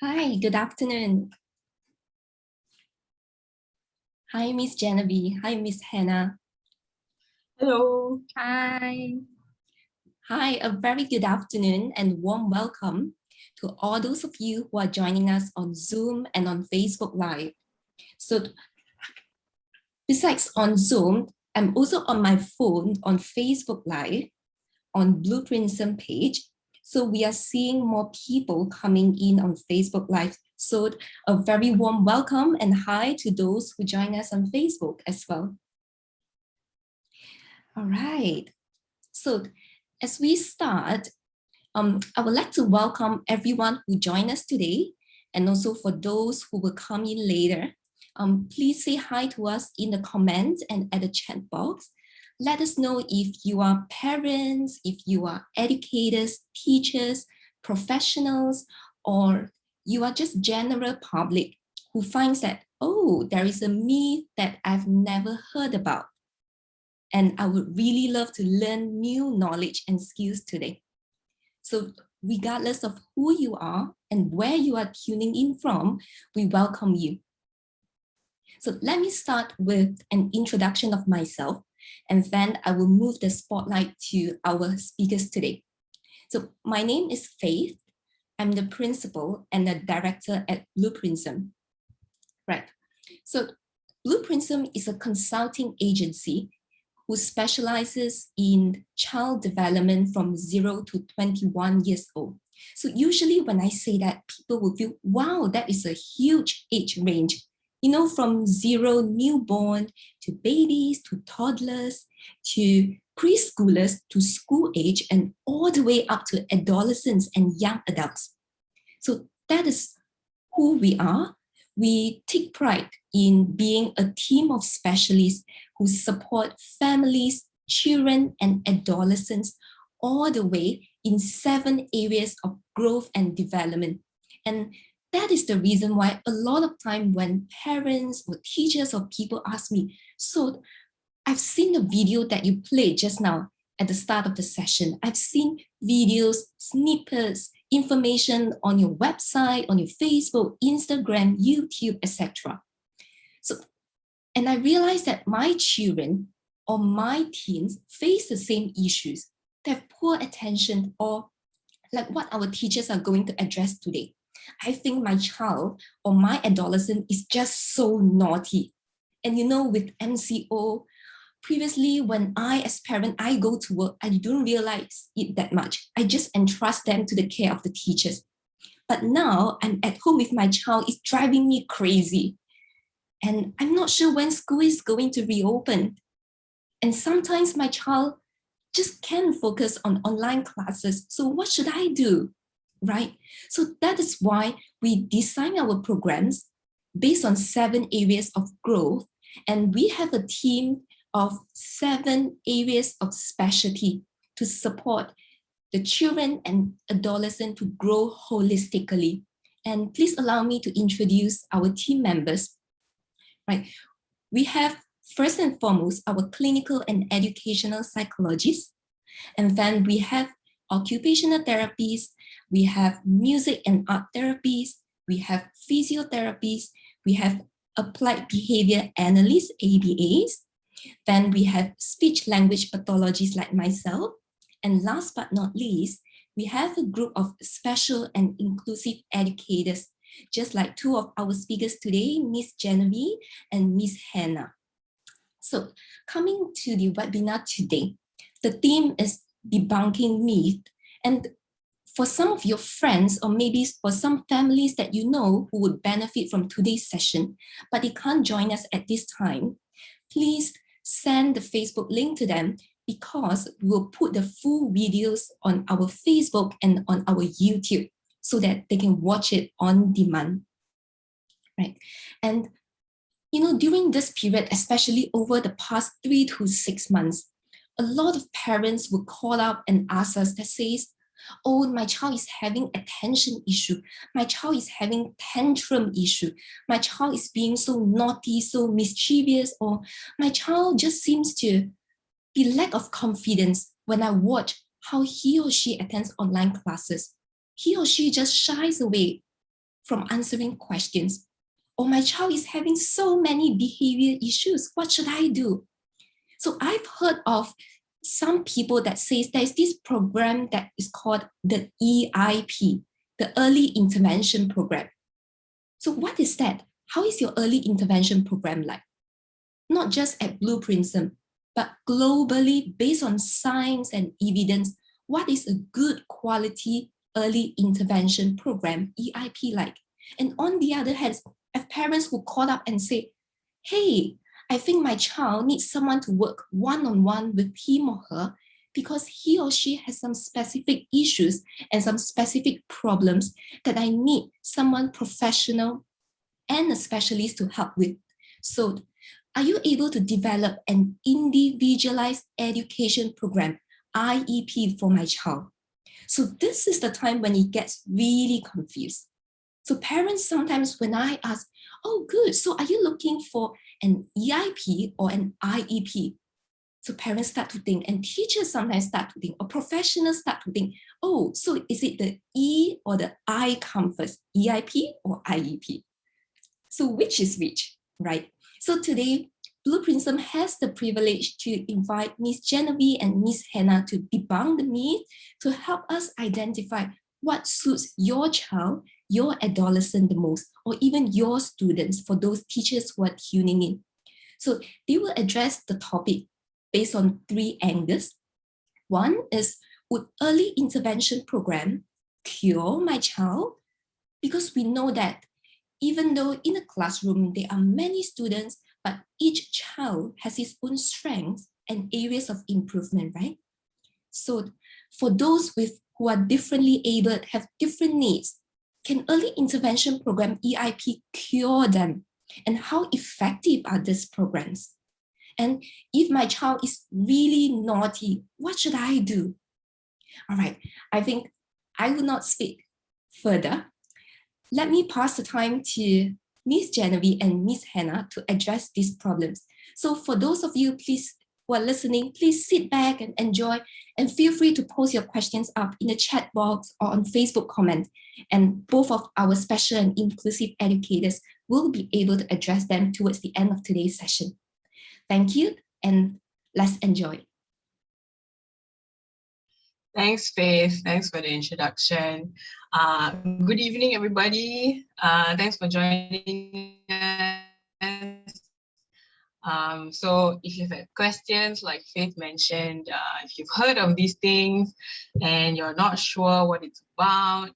Hi, good afternoon. Hi, Miss Genevieve. Hi, Miss Hannah. Hello. Hi. Hi, a very good afternoon and warm welcome to all those of you who are joining us on Zoom and on Facebook Live. So besides on Zoom, I'm also on my phone on Facebook Live on Blueprinsm page. So we are seeing more people coming in on Facebook Live. So a very warm welcome and hi to those who join us on Facebook as well. All right. So as we start, I would like to welcome everyone who joined us today, and also for those who will come in later. Please say hi to us in the comments and at the chat box. Let us know if you are parents, if you are educators, teachers, professionals, or you are just general public who finds that, oh, there is a myth that I've never heard about. And I would really love to learn new knowledge and skills today. So regardless of who you are and where you are tuning in from, we welcome you. So let me start with an introduction of myself, and then I will move the spotlight to our speakers today. So my name is Faith. I'm the principal and the director at Blueprinsm. Right. So Blueprinsm is a consulting agency who specializes in child development from 0 to 21 years old. So usually when I say that, people will feel, wow, that is a huge age range. You know, from 0 newborn to babies, to toddlers, to preschoolers, to school age, and all the way up to adolescents and young adults. So that is who we are. We take pride in being a team of specialists who support families, children, and adolescents all the way in 7 areas of growth and development. And that is the reason why a lot of time when parents or teachers or people ask me, so I've seen the video that you played just now at the start of the session. I've seen videos, snippets, information on your website, on your Facebook, Instagram, YouTube, etc. So, and I realized that my children or my teens face the same issues. They have poor attention, or like what our teachers are going to address today. I think my child or my adolescent is just so naughty. And you know, with MCO, previously, when I, as parent, I go to work, I don't realize it that much. I just entrust them to the care of the teachers. But now I'm at home with my child, it's driving me crazy. And I'm not sure when school is going to reopen. And sometimes my child just can't focus on online classes. So what should I do? Right? So that is why we design our programs based on 7 areas of growth. And we have a team of 7 areas of specialty to support the children and adolescents to grow holistically. And please allow me to introduce our team members. Right. We have first and foremost our clinical and educational psychologists. And then we have occupational therapies, we have music and art therapies, we have physiotherapies, we have applied behavior analysts, ABAs, then we have speech language pathologists like myself. And last but not least, we have a group of special and inclusive educators, just like 2 of our speakers today, Miss Genevieve and Miss Hannah. So coming to the webinar today, the theme is debunking myth. And for some of your friends, or maybe for some families that you know who would benefit from today's session, but they can't join us at this time, please send the Facebook link to them, because we will put the full videos on our Facebook and on our YouTube so that they can watch it on demand. Right. And you know, during this period, especially over the past 3 to 6 months, a lot of parents would call up and ask us that says, oh, my child is having attention issue. My child is having tantrum issue. My child is being so naughty, so mischievous, or my child just seems to be lack of confidence when I watch how he or she attends online classes. He or she just shies away from answering questions. Or my child is having so many behavior issues. What should I do? So I've heard of some people that says there's this program that is called the EIP, the Early Intervention Program. So what is that? How is your early intervention program like? Not just at Blueprinsm, but globally based on science and evidence, what is a good quality early intervention program, EIP like? And on the other hand, if parents who call up and say, hey, I think my child needs someone to work one-on-one with him or her because he or she has some specific issues and some specific problems that I need someone professional and a specialist to help with. So are you able to develop an individualized education program, IEP, for my child? So this is the time when it gets really confused. So parents sometimes when I ask, oh good, so are you looking for an EIP or an IEP? So parents start to think, and teachers sometimes start to think, or professionals start to think, oh, so is it the E or the I come first, EIP or IEP? So which is which, right? So today, Blueprinsm has the privilege to invite Ms. Genevieve and Ms. Hannah to debunk the myth, to help us identify what suits your child, your adolescent the most, or even your students, for those teachers who are tuning in. So they will address the topic based on 3 angles. One is, would early intervention program cure my child? Because we know that even though in a classroom there are many students, but each child has his own strengths and areas of improvement, right? So for those who are differently abled, have different needs, can early intervention program EIP cure them? And how effective are these programs? And if my child is really naughty, what should I do? All right, I think I will not speak further. Let me pass the time to Ms. Genevieve and Ms. Hannah to address these problems. So for those of you please who are listening, please sit back and enjoy, and feel free to post your questions up in the chat box or on Facebook comment. And both of our special and inclusive educators will be able to address them towards the end of today's session. Thank you, and let's enjoy. Thanks, Faith. Thanks for the introduction. Good evening, everybody. Thanks for joining us. So if you've had questions, like Faith mentioned, if you've heard of these things and you're not sure what it's about,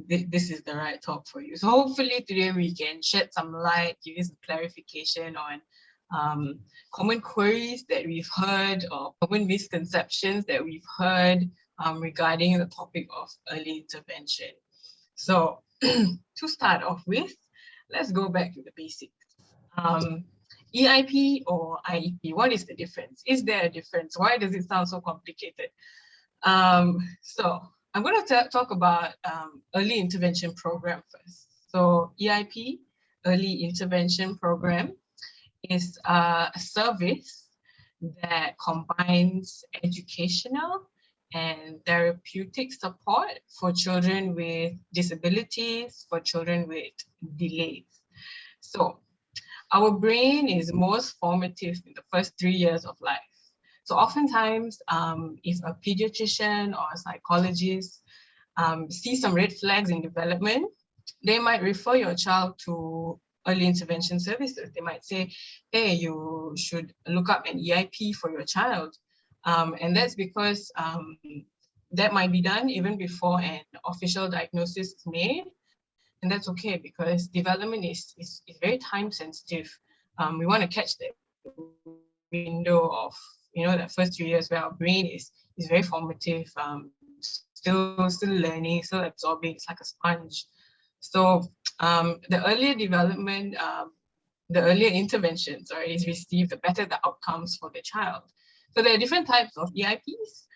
this is the right talk for you. So hopefully today we can shed some light, give you some clarification on common queries that we've heard, or common misconceptions that we've heard regarding the topic of early intervention. So to start off with, let's go back to the basics. EIP or IEP, what is the difference? Is there a difference? Why does it sound so complicated? So I'm going to talk about early intervention program first. So EIP, early intervention program, is a service that combines educational and therapeutic support for children with disabilities, for children with delays. So our brain is most formative in the first 3 years of life. So oftentimes, if a pediatrician or a psychologist see some red flags in development, they might refer your child to early intervention services. They might say, hey, you should look up an EIP for your child. And that's because that might be done even before an official diagnosis is made. And that's okay, because development is very time sensitive. We want to catch that window of, that first 3 years where our brain is very formative, still learning, still absorbing. It's like a sponge. So the earlier development, the earlier intervention, is received, the better the outcomes for the child. So there are different types of EIPs.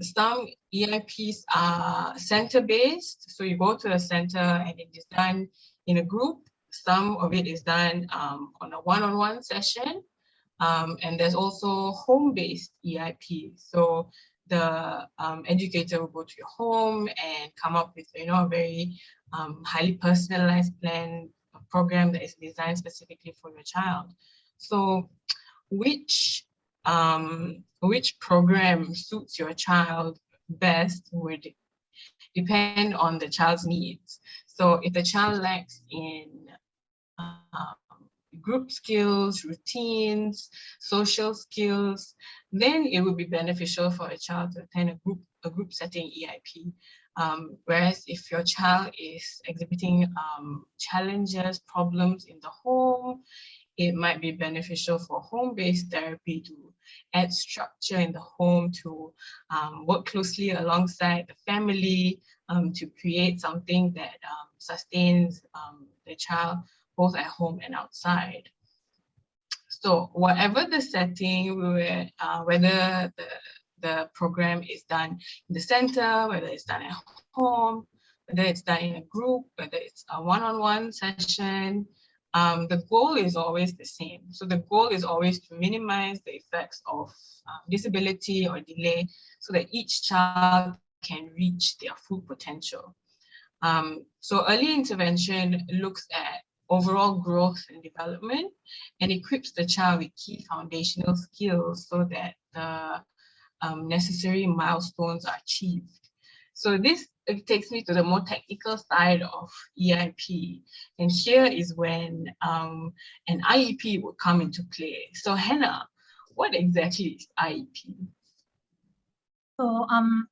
Some EIPs are center-based, so you go to a center and it is done in a group. Some of it is done on a one-on-one session, and there's also home-based EIP. So the educator will go to your home and come up with a very highly personalized plan, a program that is designed specifically for your child. So which program suits your child best would depend on the child's needs. So if the child lacks in group skills, routines, social skills, then it would be beneficial for a child to attend a group setting EIP. Whereas if your child is exhibiting challenges, problems in the home, it might be beneficial for home-based therapy to add structure in the home, to work closely alongside the family, to create something that sustains the child both at home and outside. So whatever the setting, whether the program is done in the center, whether it's done at home, whether it's done in a group, whether it's a one-on-one session, the goal is always the same. So the goal is always to minimize the effects of disability or delay so that each child can reach their full potential. So early intervention looks at overall growth and development and equips the child with key foundational skills so that the necessary milestones are achieved. So this takes me to the more technical side of EIP. And here is when an IEP would come into play. So Hannah, what exactly is IEP? So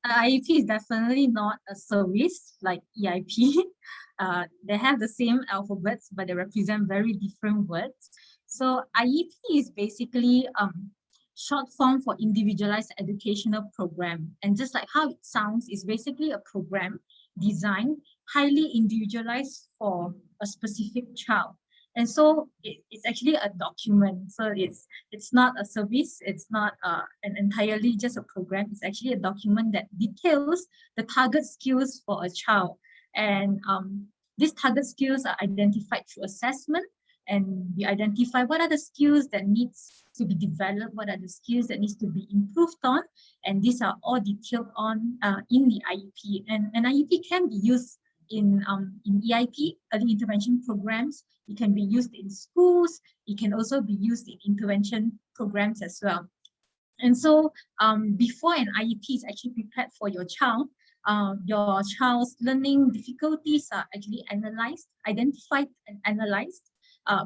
IEP is definitely not a service like EIP. They have the same alphabets, but they represent very different words. So IEP is basically short form for Individualized Educational Program. And just like how it sounds, it's basically a program designed, highly individualized for a specific child. And so it's actually a document. So it's not a service. It's not an entirely just a program. It's actually a document that details the target skills for a child. And these target skills are identified through assessment. And we identify what are the skills that needs to be developed, what are the skills that needs to be improved on. And these are all detailed on in the IEP. And an IEP can be used in EIP, early intervention programs. It can be used in schools. It can also be used in intervention programs as well. And so before an IEP is actually prepared for your child's learning difficulties are actually identified and analyzed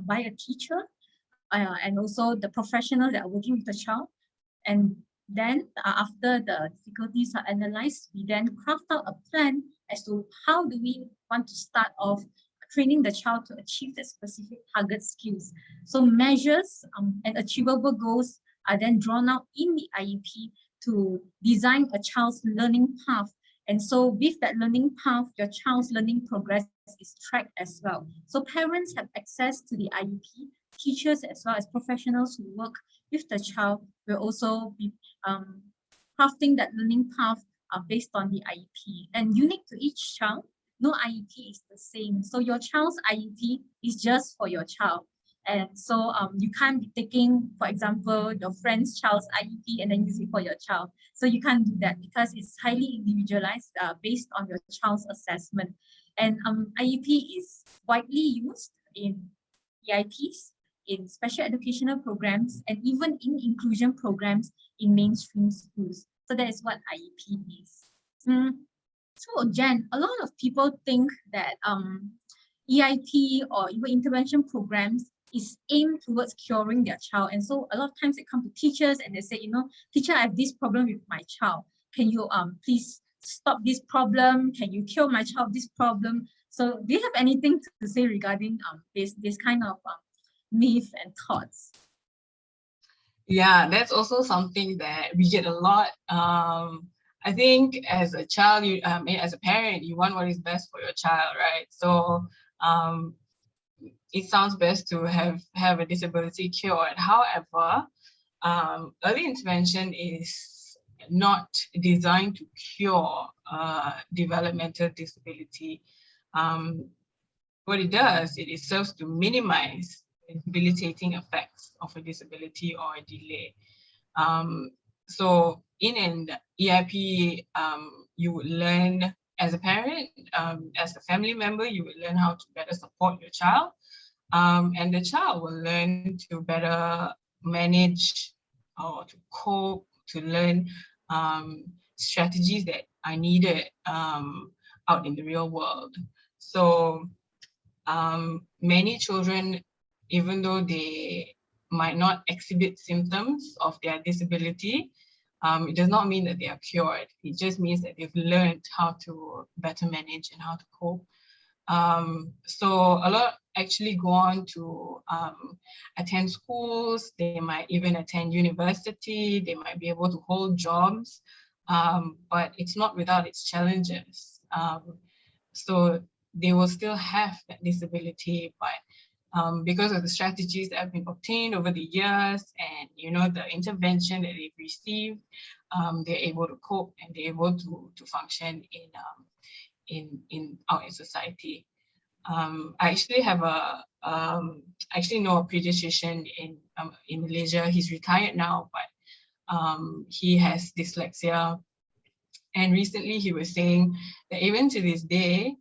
by a teacher and also the professionals that are working with the child. And then after the difficulties are analyzed, we then craft out a plan as to how do we want to start off training the child to achieve the specific target skills. So measures and achievable goals are then drawn out in the IEP to design a child's learning path. And so with that learning path, your child's learning progress is tracked as well. So parents have access to the IEP. Teachers as well as professionals who work with the child will also be crafting that learning path based on the IEP. And unique to each child, no IEP is the same. So your child's IEP is just for your child. And so you can't be taking, for example, your friend's child's IEP and then use it for your child. So you can't do that because it's highly individualized based on your child's assessment. And IEP is widely used in EIPs, in special educational programs, and even in inclusion programs in mainstream schools. So that is what IEP is. So Jen, a lot of people think that EIP or even intervention programs is aimed towards curing their child. And so a lot of times they come to teachers and they say, you know, teacher, I have this problem with my child. Can you please stop this problem? Can you cure my child this problem? So do you have anything to say regarding this kind of myth and thoughts? Yeah, that's also something that we get a lot. I think as a child, as a parent, you want what is best for your child, right? So it sounds best to have a disability cured. However, early intervention is not designed to cure developmental disability. What it does, it serves to minimize the debilitating effects of a disability or a delay. So in an EIP, you would learn as a parent, as a family member, you will learn how to better support your child, and the child will learn to better manage or to cope, to learn strategies that are needed out in the real world. So many children, even though they might not exhibit symptoms of their disability, it does not mean that they are cured. It just means that they've learned how to better manage and how to cope. So a lot actually go on to attend schools, they might even attend university, they might be able to hold jobs, but it's not without its challenges. So they will still have that disability, but because of the strategies that have been obtained over the years and the intervention that they've received, they're able to cope and they're able to function in our society. I actually have I actually know a pediatrician in Malaysia. He's retired now, but he has dyslexia. And recently he was saying that even to this day,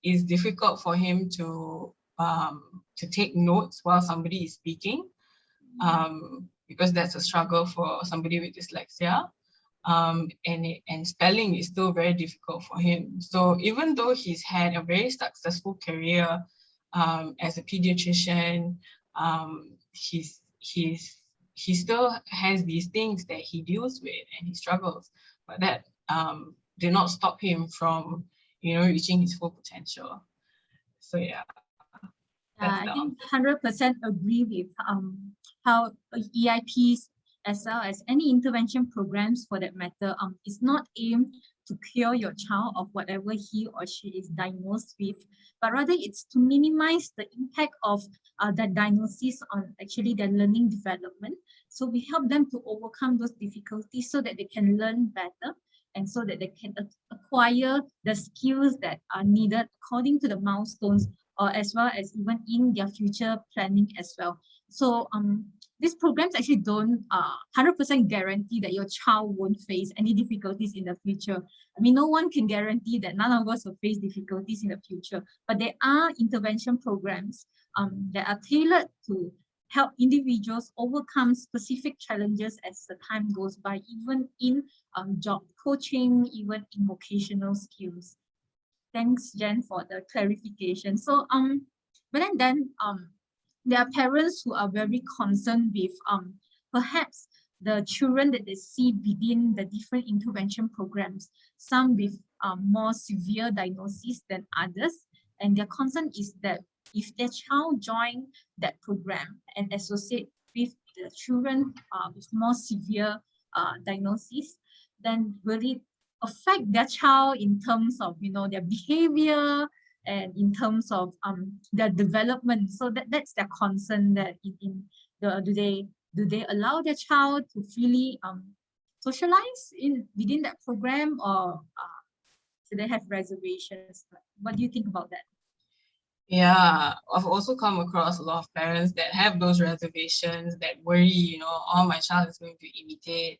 it's difficult for him to take notes while somebody is speaking, because that's a struggle for somebody with dyslexia. And spelling is still very difficult for him. So even though he's had a very successful career as a pediatrician, he still has these things that he deals with and he struggles, but that did not stop him from reaching his full potential. So yeah. I think 100% agree with how EIPs, as well as any intervention programs for that matter, is not aimed to cure your child of whatever he or she is diagnosed with, but rather it's to minimize the impact of that diagnosis on actually their learning development. So we help them to overcome those difficulties so that they can learn better and so that they can acquire the skills that are needed according to the milestones, or as well as even in their future planning as well. So these programs actually don't 100% guarantee that your child won't face any difficulties in the future. I mean, no one can guarantee that none of us will face difficulties in the future, but there are intervention programs that are tailored to help individuals overcome specific challenges as the time goes by, even in job coaching, even in vocational skills. Thanks, Jen, for the clarification. So, but then there are parents who are very concerned with perhaps the children that they see within the different intervention programs, some with more severe diagnoses than others. And their concern is that if their child join that program and associate with the children with more severe diagnoses, then will it affect their child in terms of their behavior and in terms of their development? So that's their concern, that do they allow their child to freely socialize within that program, or do they have reservations? What do you think about that? Yeah, I've also come across a lot of parents that have those reservations, that worry, oh, my child is going to imitate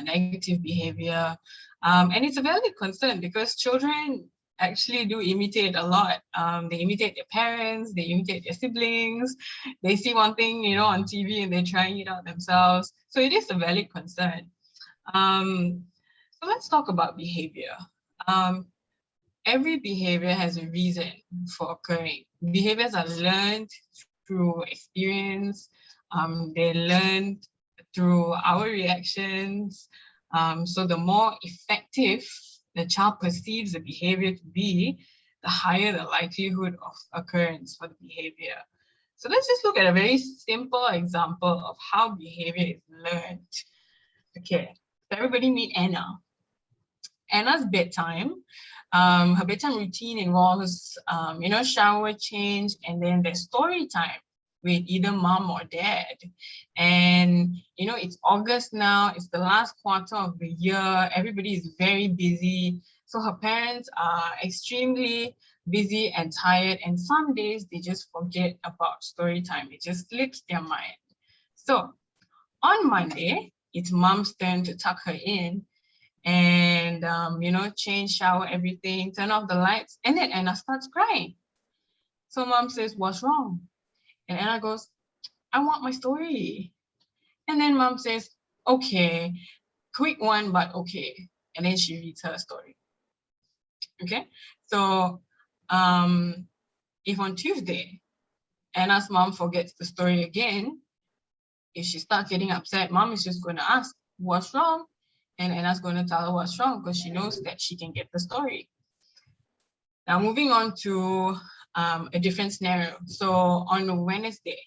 negative behavior. And it's a valid concern because children actually do imitate a lot. They imitate their parents, they imitate their siblings, they see one thing, on TV and they're trying it out themselves. So it is a valid concern. So let's talk about behavior. Every behavior has a reason for occurring. Behaviors are learned through experience. They're learned through our reactions. So the more effective the child perceives the behavior to be, the higher the likelihood of occurrence for the behavior. So let's just look at a very simple example of how behavior is learned. Okay, so everybody meet Anna. Anna's bedtime. Her bedtime routine involves, shower, change, and then there's story time with either mom or dad. And, it's August now, it's the last quarter of the year, everybody is very busy. So her parents are extremely busy and tired, and some days they just forget about story time. It just slips their mind. So on Monday, it's mom's turn to tuck her in. and change, shower, everything, turn off the lights, and then Anna starts crying. So mom says, what's wrong? And Anna goes, I want my story. And then mom says, okay, quick one, but okay. And then she reads her story. Okay, so if on Tuesday Anna's mom forgets the story again, if she starts getting upset, mom is just going to ask, what's wrong? And Anna's going to tell her what's wrong because she knows that she can get the story. Now, moving on to a different scenario. So on Wednesday,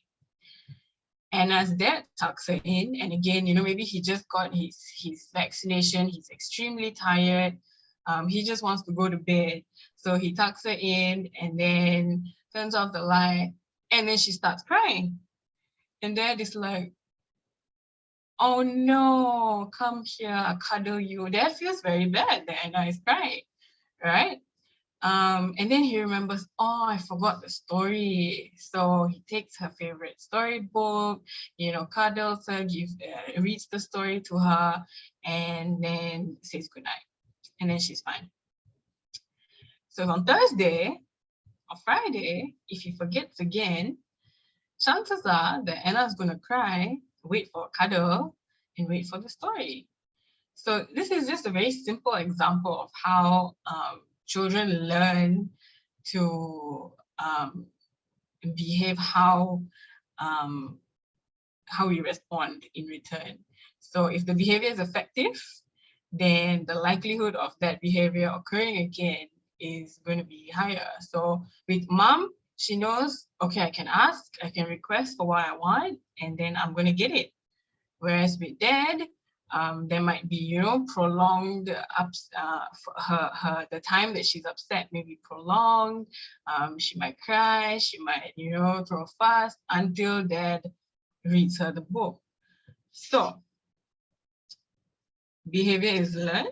Anna's dad tucks her in. And again, maybe he just got his vaccination. He's extremely tired. He just wants to go to bed. So he tucks her in and then turns off the light. And then she starts crying. And dad is like, oh no, come here, I'll cuddle you. Dad feels very bad that Anna is crying, right? And then he remembers, oh, I forgot the story. So he takes her favorite storybook, cuddles her, reads the story to her, and then says goodnight. And then she's fine. So on Thursday or Friday, if he forgets again, chances are that Anna is going to cry, wait for a cuddle, and wait for the story. So this is just a very simple example of how children learn to behave, how we respond in return. So if the behavior is effective, then the likelihood of that behavior occurring again is going to be higher. So with mom, she knows, okay, I can ask, I can request for what I want, and then I'm going to get it. Whereas with dad, there might be, prolonged the time that she's upset may be prolonged. She might cry, she might, throw fast until dad reads her the book. So behavior is learned,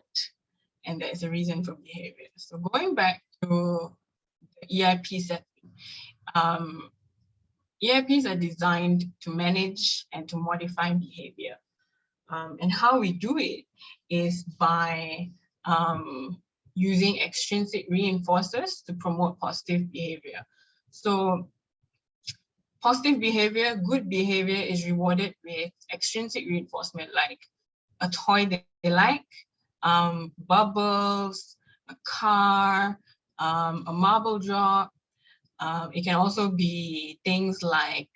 and there is a reason for behavior. So going back to the EIP setting, EIPs are designed to manage and to modify behavior. And how we do it is by using extrinsic reinforcers to promote positive behavior. So positive behavior, good behavior is rewarded with extrinsic reinforcement, like a toy they like, bubbles, a car, a marble drop. It can also be things like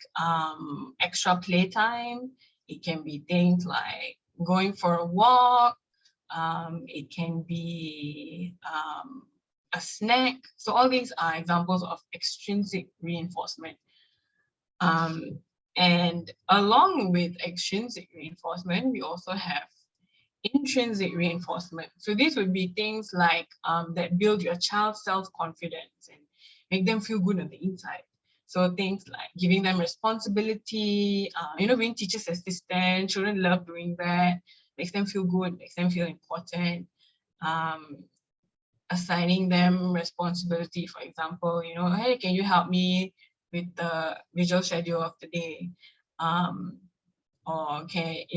extra playtime. It can be things like going for a walk. It can be a snack. So all these are examples of extrinsic reinforcement. And along with extrinsic reinforcement, we also have intrinsic reinforcement. So these would be things like that build your child's self-confidence and make them feel good on the inside. So things like giving them responsibility, being teacher's assistant. Children love doing that. Makes them feel good, makes them feel important. Assigning them responsibility, for example, hey, can you help me with the visual schedule of the day? Or okay,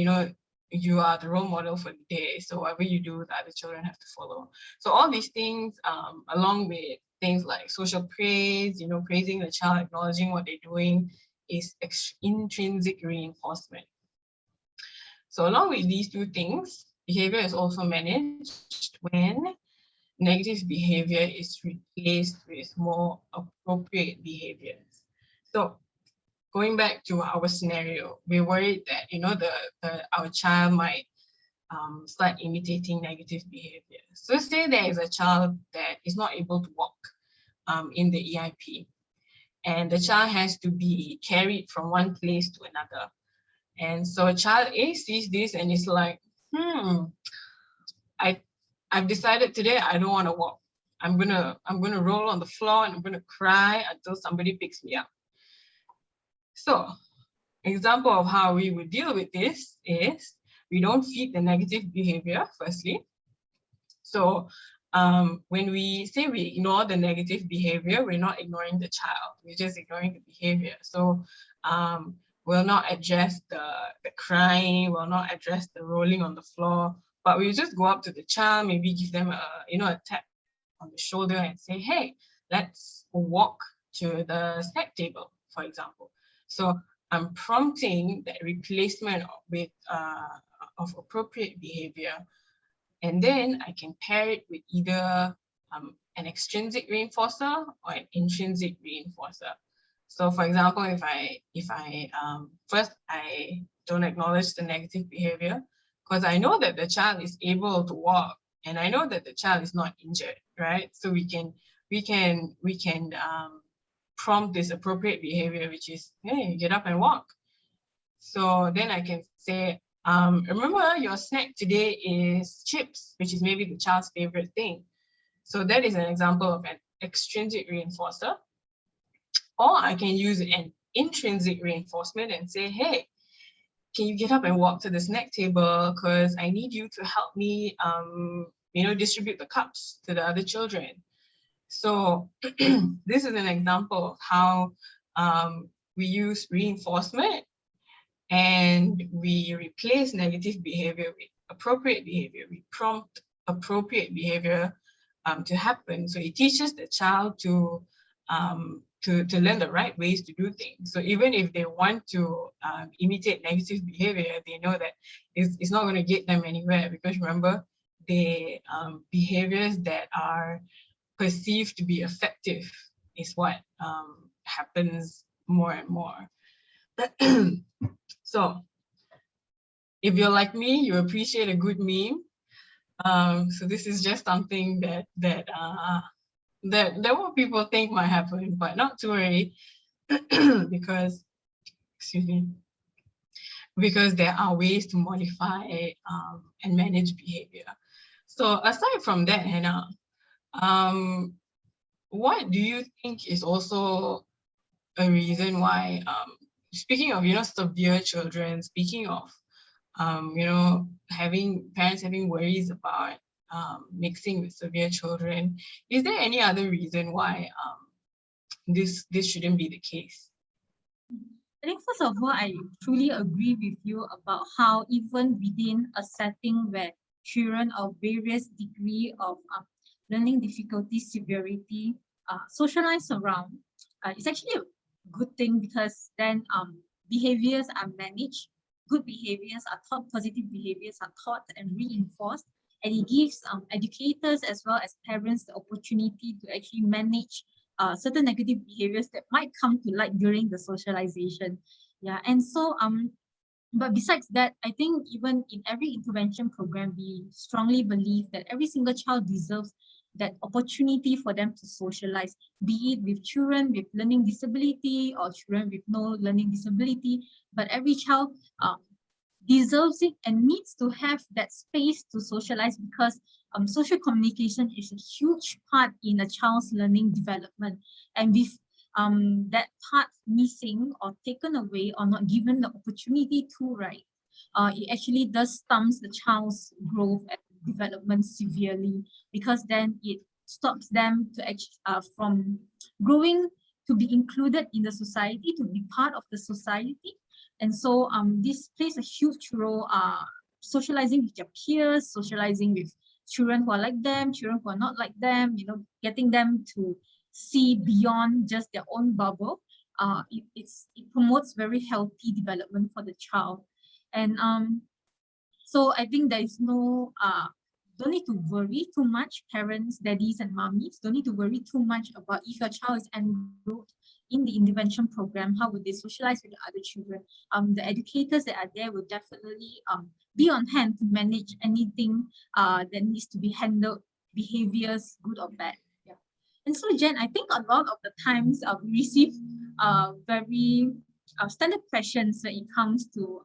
you are the role model for the day, so whatever you do, the other children have to follow. So all these things, along with things like social praise, praising the child, acknowledging what they're doing, is intrinsic reinforcement. So along with these two things, behavior is also managed when negative behavior is replaced with more appropriate behaviors. So going back to our scenario, we're worried that our child might start imitating negative behavior. So say there is a child that is not able to walk in the EIP, and the child has to be carried from one place to another. And so child A sees this and is like, I've decided today I don't want to walk. I'm gonna roll on the floor and I'm gonna cry until somebody picks me up. So, example of how we would deal with this is we don't feed the negative behavior, firstly. So when we say we ignore the negative behavior, we're not ignoring the child, we're just ignoring the behavior. So we'll not address the crying, we'll not address the rolling on the floor, but we just go up to the child, maybe give them a tap on the shoulder and say, hey, let's walk to the snack table, for example. So I'm prompting that replacement with of appropriate behavior, and then I can pair it with either an extrinsic reinforcer or an intrinsic reinforcer. So for example, if I first I don't acknowledge the negative behavior, because I know that the child is able to walk and I know that the child is not injured, right? So we can prompt this appropriate behavior, which is, hey, get up and walk. So then I can say, remember your snack today is chips, which is maybe the child's favorite thing. So that is an example of an extrinsic reinforcer. Or I can use an intrinsic reinforcement and say, hey, can you get up and walk to the snack table? Because I need you to help me, distribute the cups to the other children. So this is an example of how we use reinforcement and we replace negative behavior with appropriate behavior. We prompt appropriate behavior to happen. So it teaches the child to learn the right ways to do things. So even if they want to imitate negative behavior, they know that it's not going to get them anywhere, because remember, the behaviors that are perceived to be effective is what happens more and more. So if you're like me, you appreciate a good meme. So this is just something that what people think might happen, but not to worry, because, excuse me, because there are ways to modify and manage behavior. So aside from that, Hannah, what do you think is also a reason why, speaking of, severe children, speaking of, parents having worries about mixing with severe children, is there any other reason why this shouldn't be the case? I think first of all, I truly agree with you about how even within a setting where children of various degree of learning difficulty severity socialize around, it's actually a good thing, because then behaviors are managed, good behaviors are taught, positive behaviors are taught and reinforced, and it gives educators as well as parents the opportunity to actually manage certain negative behaviors that might come to light during the socialization. Yeah, and so but besides that, I think even in every intervention program, we strongly believe that every single child deserves that opportunity for them to socialize, be it with children with learning disability or children with no learning disability, but every child deserves it and needs to have that space to socialize, because social communication is a huge part in a child's learning development. And with that part missing or taken away or not given the opportunity to, right, it actually does stumps the child's growth and development severely, because then it stops them to from growing to be included in the society, to be part of the society. And so this plays a huge role, socializing with your peers, socializing with children who are like them, children who are not like them, getting them to see beyond just their own bubble. It promotes very healthy development for the child. And so I think there is no, don't need to worry too much, parents, daddies and mommies, don't need to worry too much about if your child is enrolled in the intervention program, how would they socialize with the other children. The educators that are there will definitely be on hand to manage anything that needs to be handled, behaviors, good or bad. Yeah. And so Jen, I think a lot of the times we receive very standard questions when it comes to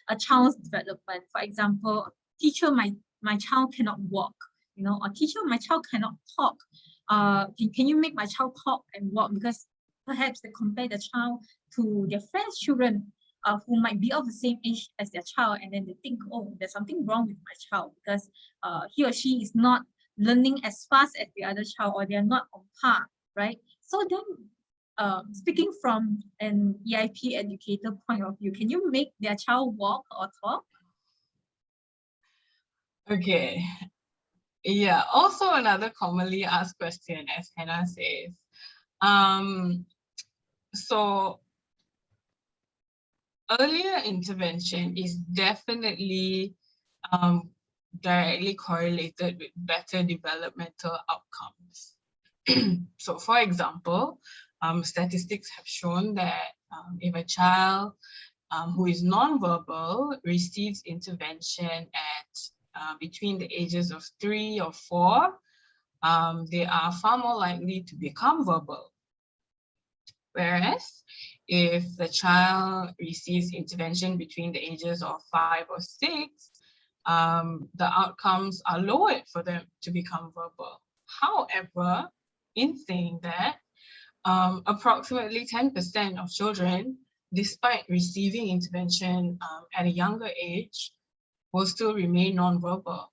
a child's development. For example, teacher, my child cannot walk, or teacher, my child cannot talk. Can you make my child talk and walk? Because perhaps they compare the child to their friends' children who might be of the same age as their child, and then they think, oh, there's something wrong with my child because he or she is not learning as fast as the other child, or they're not on par, right? So then, speaking from an EIP educator point of view, can you make their child walk or talk? Okay. Yeah, also another commonly asked question, as Hannah says. So earlier intervention is definitely directly correlated with better developmental outcomes. So for example, statistics have shown that if a child who is nonverbal receives intervention at between the ages of 3 or 4, they are far more likely to become verbal. Whereas if the child receives intervention between the ages of 5 or 6, the outcomes are lowered for them to become verbal. However, in saying that, approximately 10% of children, despite receiving intervention at a younger age, will still remain nonverbal.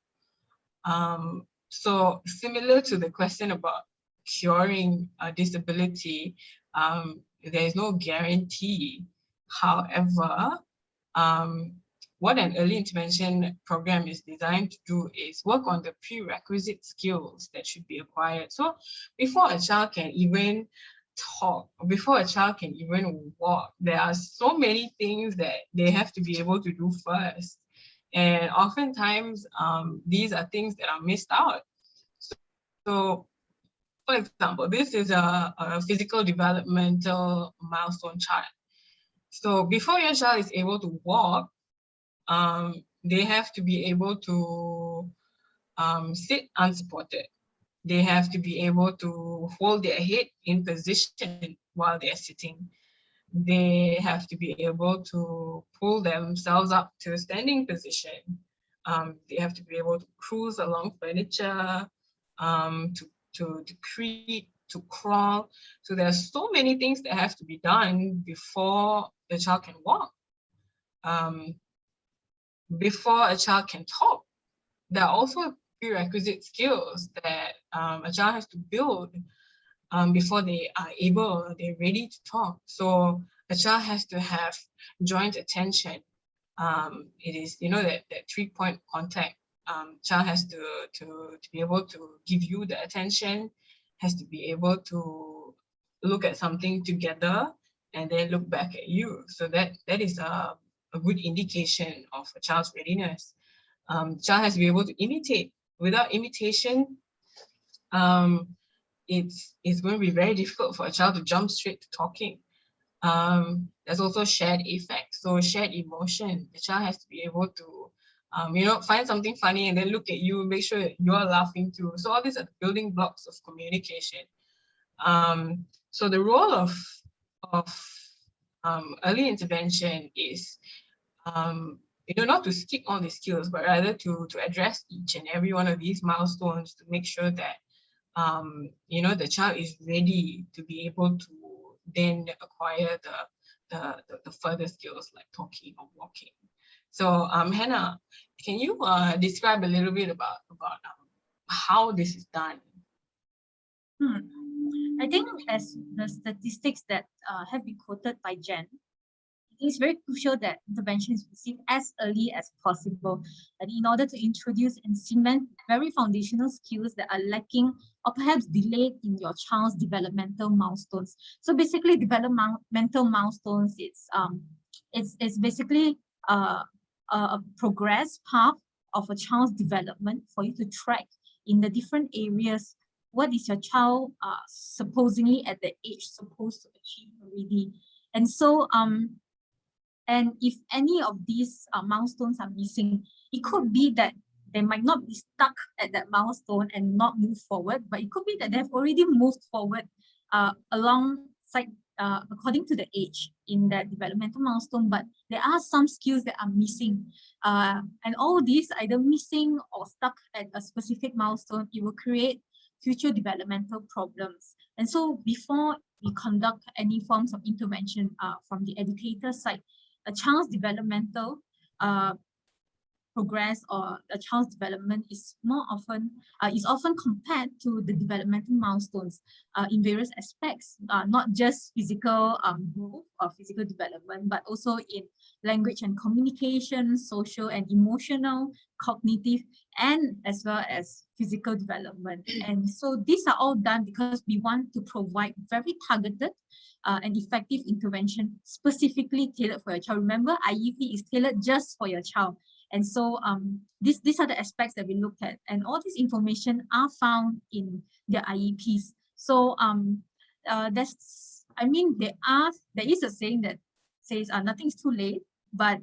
So similar to the question about curing a disability, there is no guarantee. However, what an early intervention program is designed to do is work on the prerequisite skills that should be acquired. So before a child can even talk, before a child can even walk, there are so many things that they have to be able to do first. And oftentimes, these are things that are missed out. So, for example, this is a physical developmental milestone chart. So before your child is able to walk, they have to be able to sit unsupported. They have to be able to hold their head in position while they're sitting. They have to be able to pull themselves up to a standing position. They have to be able to cruise along furniture, to creep, to crawl. So there's so many things that have to be done before the child can walk. Before a child can talk, there are also prerequisite skills that a child has to build before they are able, they're ready to talk. So a child has to have joint attention. It is, you know, that 3-point contact. Child has to be able to give you the attention, has to be able to look at something together and then look back at you. So that is a good indication of a child's readiness. Child has to be able to imitate. Without imitation, it's going to be very difficult for a child to jump straight to talking. There's also shared affect, so shared emotion. The child has to be able to, you know, find something funny and then look at you, make sure you're laughing too. So all these are the building blocks of communication. So the role of early intervention is, you know, not to skip all the skills, but rather to address each and every one of these milestones to make sure that you know, the child is ready to be able to then acquire the further skills like talking or walking. So Hannah, can you describe a little bit about how this is done? I think as the statistics that have been quoted by Jen, it's very crucial that intervention is received as early as possible, and in order to introduce and cement very foundational skills that are lacking or perhaps delayed in your child's developmental milestones. So basically, developmental milestones, it's basically a progress path of a child's development for you to track in the different areas. What is your child supposedly at the age supposed to achieve already? And so and if any of these milestones are missing, it could be that they might not be stuck at that milestone and not move forward, but it could be that they've already moved forward alongside according to the age in that developmental milestone, but there are some skills that are missing. And all these either missing or stuck at a specific milestone, it will create future developmental problems. And so before we conduct any forms of intervention from the educator side, a child's developmental progress or a child's development is often compared to the developmental milestones in various aspects, not just physical growth or physical development, but also in language and communication, social and emotional, cognitive, and as well as physical development. And so these are all done because we want to provide very targeted and effective intervention specifically tailored for your child. Remember, IEP is tailored just for your child. And so these are the aspects that we looked at, and all this information are found in the IEPs. So there is a saying that says nothing's too late, but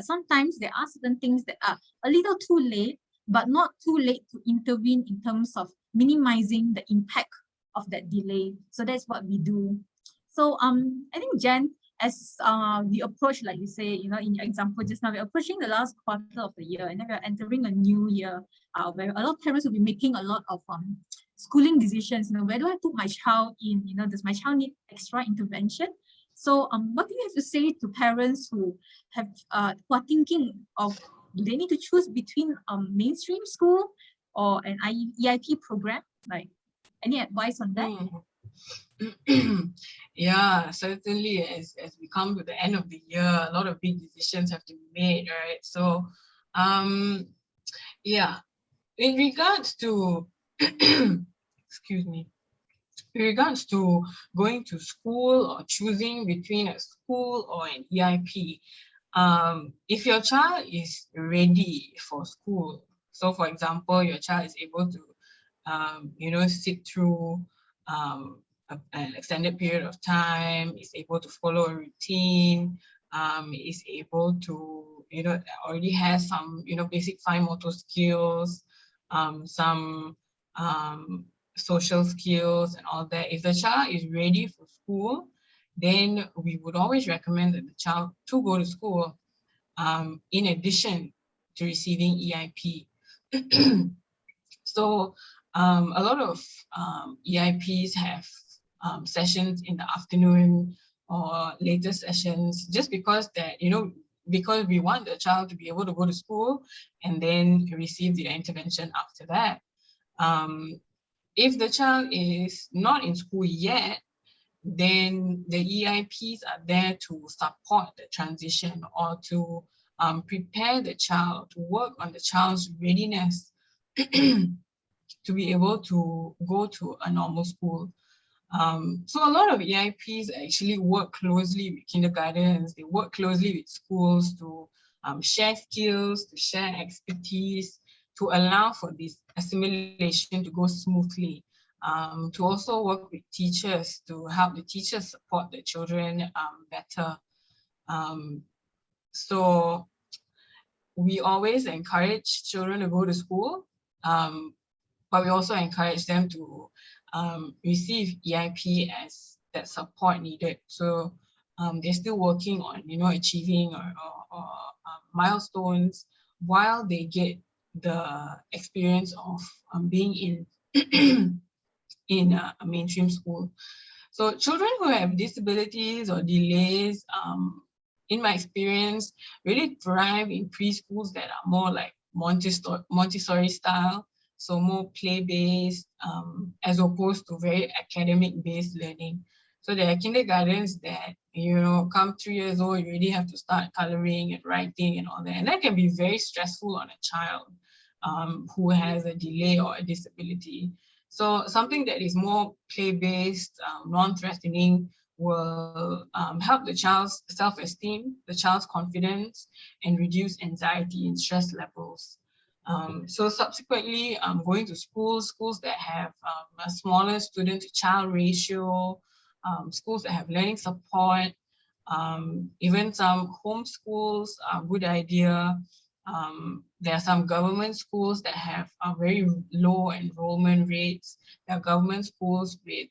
sometimes there are certain things that are a little too late, but not too late to intervene in terms of minimizing the impact of that delay. So that's what we do. So I think, Jen, as we approach, like you say, in your example just now, we're approaching the last quarter of the year, and then we're entering a new year where a lot of parents will be making a lot of schooling decisions. Where do I put my child in? Does my child need extra intervention? So what do you have to say to parents who are thinking of, do they need to choose between mainstream school or an EIP program? Like, any advice on that? Yeah, certainly as we come to the end of the year, a lot of big decisions have to be made, right? So yeah, in regards to excuse me, in regards to going to school or choosing between a school or an EIP, if your child is ready for school, so for example, your child is able to sit through an extended period of time, is able to follow a routine, is able to, already has some, basic fine motor skills, some social skills and all that. If the child is ready for school, then we would always recommend that the child to go to school in addition to receiving EIP. So a lot of EIPs have sessions in the afternoon or later sessions, just because because we want the child to be able to go to school and then receive the intervention after that. If the child is not in school yet, then the EIPs are there to support the transition or to prepare the child, to work on the child's readiness to be able to go to a normal school. So a lot of EIPs actually work closely with kindergartens. They work closely with schools to share skills, to share expertise, to allow for this assimilation to go smoothly. To also work with teachers to help the teachers support the children better. So we always encourage children to go to school, but we also encourage them to receive EIP as that support needed. So they're still working on, achieving or milestones while they get the experience of being in in a mainstream school. So children who have disabilities or delays, in my experience, really thrive in preschools that are more like Montessori style, so more play-based, as opposed to very academic-based learning. So there are kindergartens that, come 3 years old, you already have to start coloring and writing and all that. And that can be very stressful on a child who has a delay or a disability. So something that is more play-based, non-threatening, will help the child's self-esteem, the child's confidence, and reduce anxiety and stress levels. So subsequently, going to schools that have a smaller student-to-child ratio, schools that have learning support, even some homeschools are a good idea. There are some government schools that have very low enrollment rates. There are government schools with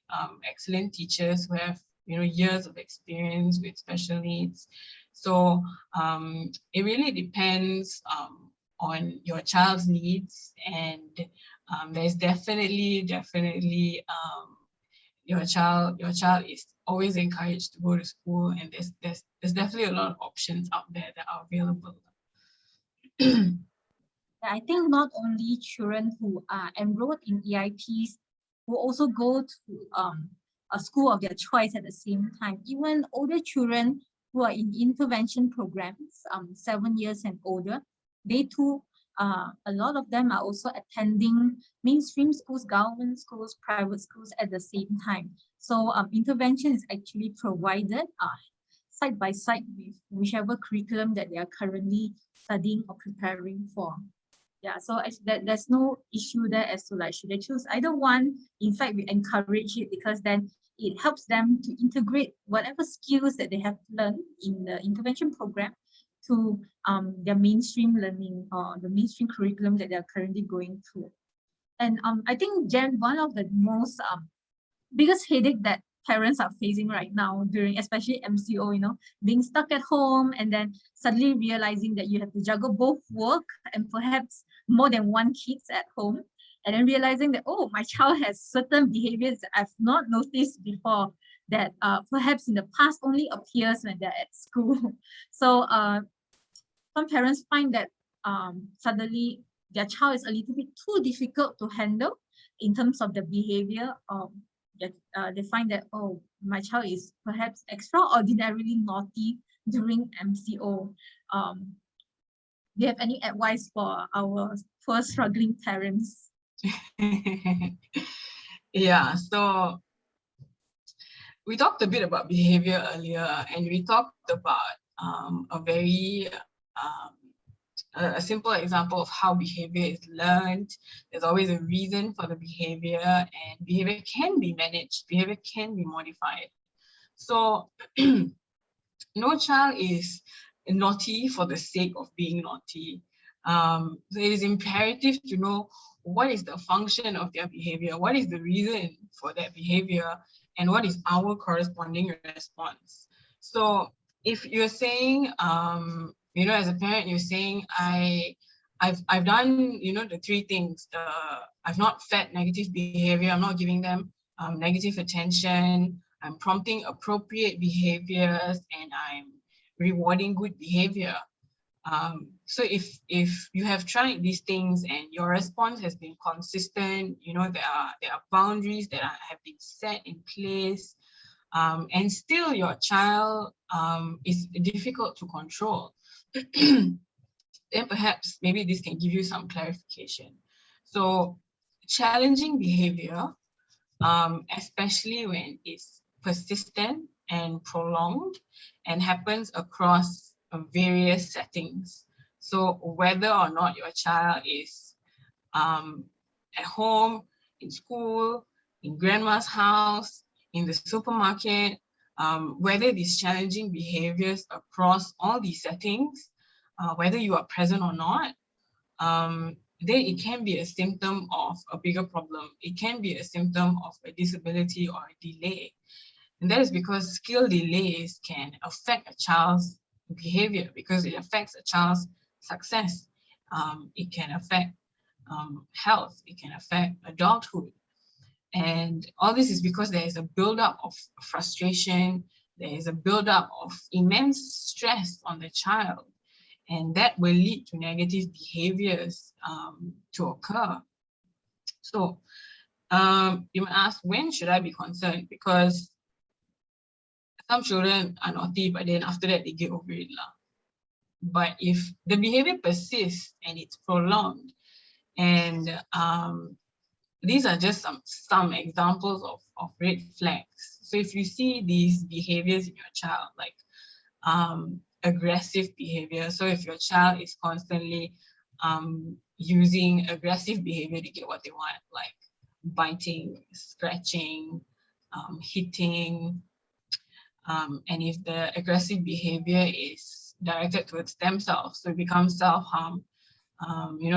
excellent teachers who have years of experience with special needs. So it really depends on your child's needs, and there's definitely your child is always encouraged to go to school, and there's definitely a lot of options out there that are available. I think not only children who are enrolled in EIPs will also go to a school of their choice at the same time. Even older children who are in intervention programs, 7 years and older, they too, a lot of them are also attending mainstream schools, government schools, private schools at the same time. So intervention is actually provided side by side with whichever curriculum that they are currently studying or preparing for. Yeah, so there's no issue there as to like, should they choose either one? In fact, we encourage it because then it helps them to integrate whatever skills that they have learned in the intervention program to their mainstream learning or the mainstream curriculum that they're currently going through. And I think, Jen, one of the most biggest headache that parents are facing right now during especially MCO, being stuck at home and then suddenly realizing that you have to juggle both work and perhaps more than one kids at home, and then realizing that, oh, my child has certain behaviors I've not noticed before that perhaps in the past only appears when they're at school. So some parents find that suddenly their child is a little bit too difficult to handle in terms of the behavior. They find that, oh, my child is perhaps extraordinarily naughty during MCO. Do you have any advice for our poor struggling parents? Yeah, so we talked a bit about behavior earlier, and we talked about a very a simple example of how behavior is learned. There's always a reason for the behavior, and behavior can be managed, behavior can be modified. So no child is naughty for the sake of being naughty. So it is imperative to know what is the function of their behavior, what is the reason for that behavior, and what is our corresponding response. So if you're saying, as a parent, you're saying, I've done, the three things. I've not fed negative behavior. I'm not giving them negative attention. I'm prompting appropriate behaviors, and I'm rewarding good behavior. So if you have tried these things and your response has been consistent, there are boundaries that have been set in place, and still your child is difficult to control, then perhaps maybe this can give you some clarification. So challenging behavior, especially when it's persistent and prolonged and happens across various settings. So whether or not your child is at home, in school, in grandma's house, in the supermarket, whether these challenging behaviors across all these settings, whether you are present or not, then it can be a symptom of a bigger problem. It can be a symptom of a disability or a delay. And that is because skill delays can affect a child's behavior because it affects a child's success. It can affect health. It can affect adulthood. And all this is because there is a buildup of frustration. There is a buildup of immense stress on the child. And that will lead to negative behaviors to occur. So you might ask, when should I be concerned? Because some children are naughty, but then after that they get over it. But if the behavior persists and it's prolonged, and these are just some examples of red flags. So if you see these behaviors in your child, like aggressive behavior. So if your child is constantly using aggressive behavior to get what they want, like biting, scratching, hitting, and if the aggressive behavior is directed towards themselves, so it becomes self-harm,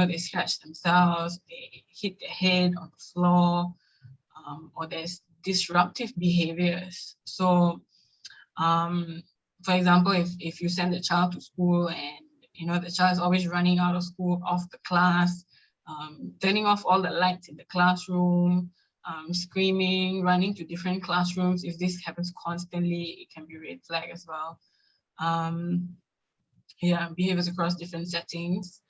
they scratch themselves, they hit their head on the floor, or there's disruptive behaviors. So for example, if you send the child to school and the child is always running out of school, off the class, turning off all the lights in the classroom, screaming, running to different classrooms, if this happens constantly, it can be a red flag as well. Behaviors across different settings.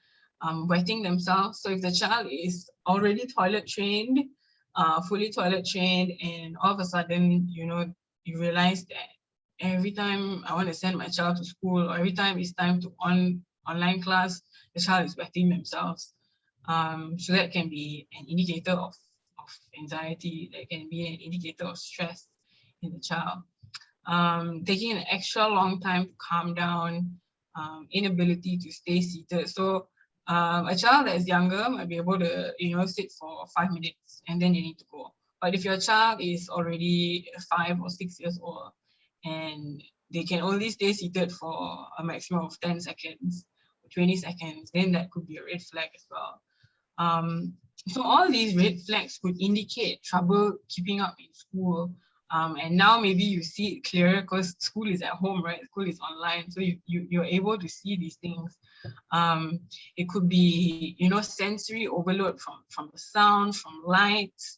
wetting themselves. So if the child is already toilet trained, fully toilet trained, and all of a sudden, you know, you realize that every time I want to send my child to school, or every time it's time to online class, the child is wetting themselves. So that can be an indicator of anxiety, that can be an indicator of stress in the child. Taking an extra long time to calm down, inability to stay seated. So a child that's younger might be able to, you know, sit for 5 minutes and then they need to go. But if your child is already 5 or 6 years old and they can only stay seated for a maximum of 10 seconds, 20 seconds, then that could be a red flag as well. So all these red flags could indicate trouble keeping up in school. And now maybe you see it clearer because school is at home, right? School is online, so you're able to see these things. It could be, you know, sensory overload from the sound, from lights.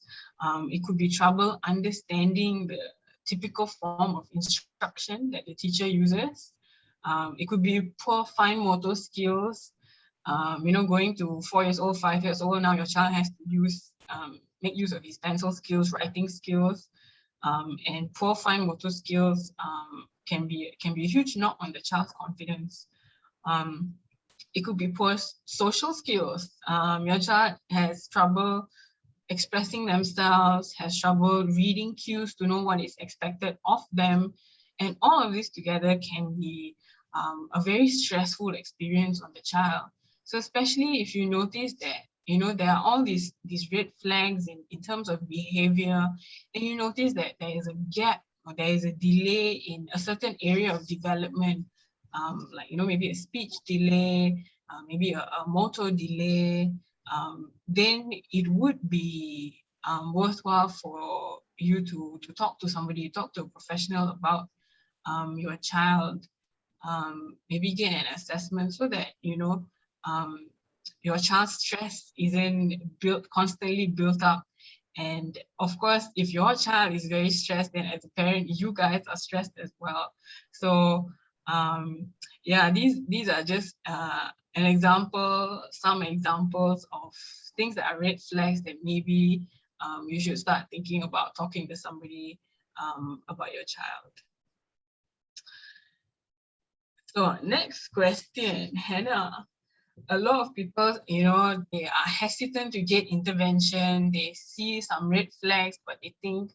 It could be trouble understanding the typical form of instruction that the teacher uses. It could be poor fine motor skills. You know, going to 4 years old, 5 years old, now your child has to use, make use of his pencil skills, writing skills, and poor fine motor skills can be a huge knock on the child's confidence. It could be poor social skills. Your child has trouble expressing themselves, has trouble reading cues to know what is expected of them, and all of this together can be a very stressful experience on the child. So especially if you notice that, you know, there are all these red flags in terms of behavior, and you notice that there is a gap or there is a delay in a certain area of development, like, you know, maybe a speech delay, maybe a motor delay, then it would be worthwhile for you to talk to somebody, talk to a professional about your child, maybe get an assessment so that, you know, your child's stress isn't constantly built up. And of course, if your child is very stressed, then as a parent, you guys are stressed as well. So yeah, these are just an example, some examples of things that are red flags that maybe you should start thinking about talking to somebody about your child. So next question, Hannah. A lot of people, you know, they are hesitant to get intervention. They see some red flags, but they think,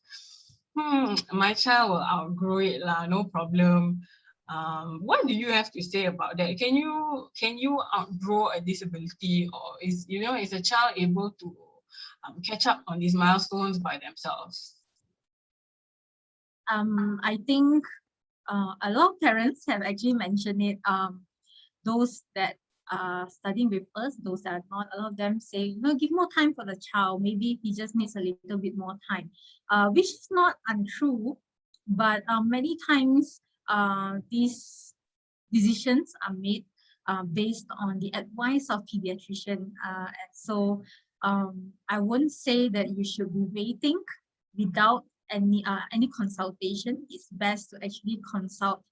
my child will outgrow it lah, no problem. What do you have to say about that? Can you outgrow a disability, or is a child able to catch up on these milestones by themselves? I think a lot of parents have actually mentioned it. Those that are studying with us, those that are not, a lot of them say, you know, give more time for the child. Maybe he just needs a little bit more time, which is not untrue, but many times these decisions are made based on the advice of pediatrician. So I wouldn't say that you should be waiting without any consultation. It's best to actually consult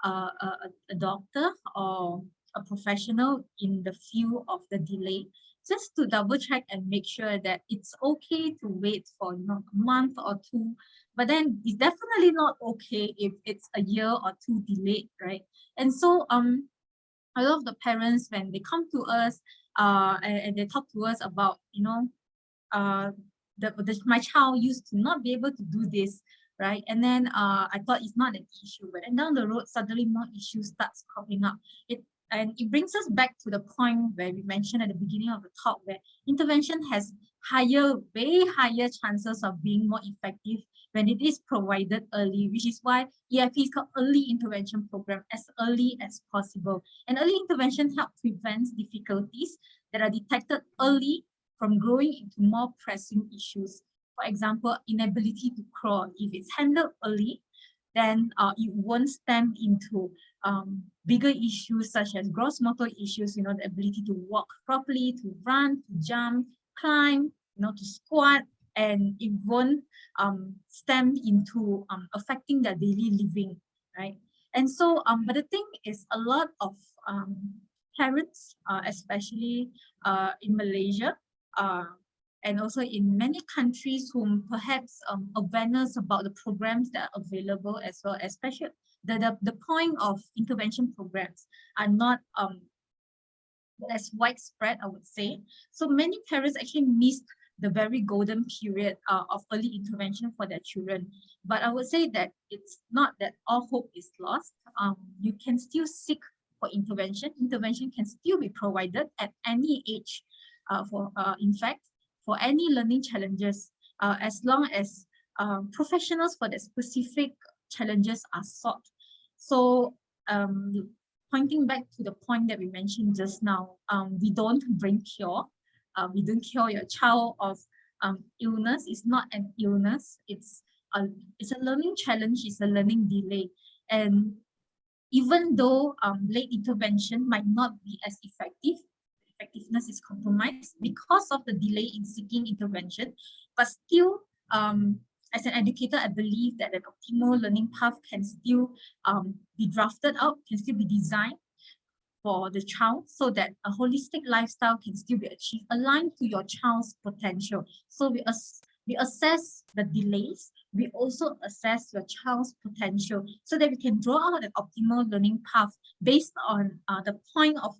a doctor or a professional in the field of the delay, just to double check and make sure that it's okay to wait for, you know, a month or two, but then it's definitely not okay if it's a year or two delayed, right? And so a lot of the parents, when they come to us and they talk to us about, you know, my child used to not be able to do this, right? And then I thought it's not an issue, but then down the road, suddenly more issues starts cropping up. And it brings us back to the point where we mentioned at the beginning of the talk, where intervention has way higher chances of being more effective when it is provided early, which is why EIP is called Early Intervention Program, as early as possible. And early intervention helps prevent difficulties that are detected early from growing into more pressing issues. For example, inability to crawl. If it's handled early, then it won't stem into bigger issues such as gross motor issues, you know, the ability to walk properly, to run, to jump, climb, you know, to squat, and it won't stem into affecting their daily living, right? And so, but the thing is, a lot of parents, especially in Malaysia, and also in many countries whom perhaps awareness about the programs that are available as well, especially the point of intervention programs are not as widespread, I would say. So many parents actually missed the very golden period of early intervention for their children. But I would say that it's not that all hope is lost. You can still seek for intervention. Intervention can still be provided at any age in fact, for any learning challenges, as long as professionals for the specific challenges are sought. So pointing back to the point that we mentioned just now, we don't bring cure. We don't cure your child of illness. It's not an illness. It's a learning challenge. It's a learning delay. And even though late intervention might not be as effective, effectiveness is compromised because of the delay in seeking intervention, but still, as an educator, I believe that an optimal learning path can still be drafted out, can still be designed for the child so that a holistic lifestyle can still be achieved, aligned to your child's potential. So we assess the delays, we also assess your child's potential so that we can draw out an optimal learning path based on the point of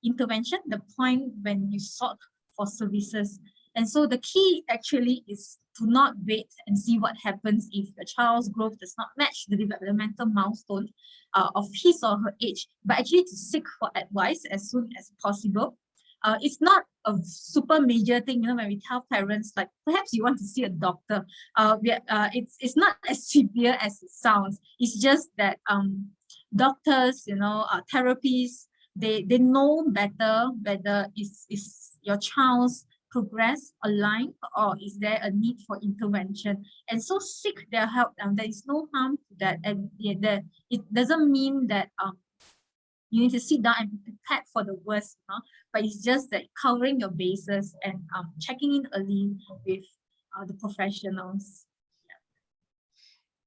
intervention, the point when you sought for services. And so the key actually is to not wait and see what happens if the child's growth does not match the developmental milestone of his or her age, but actually to seek for advice as soon as possible. It's not a super major thing, you know, when we tell parents, like, perhaps you want to see a doctor. It's not as severe as it sounds. It's just that doctors, you know, therapists, they know better whether is your child's progress aligned or is there a need for intervention, and so seek their help. And there is no harm to that, and it doesn't mean that you need to sit down and be prepared for the worst, you know? But it's just that covering your bases and checking in early with the professionals.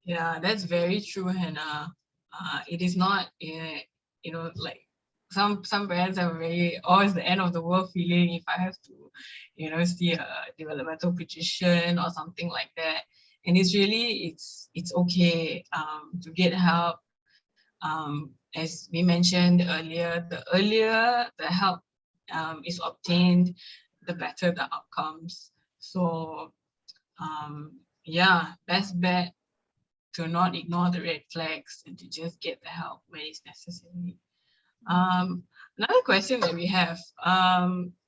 Yeah, that's very true, Hannah. It is not, you know, like some parents are very, oh, it's the end of the world feeling if I have to, you know, see a developmental pediatrician or something like that. And it's really, it's okay to get help. As we mentioned earlier, the earlier the help is obtained, the better the outcomes. So yeah, best bet to not ignore the red flags and to just get the help when it's necessary. Another question that we have,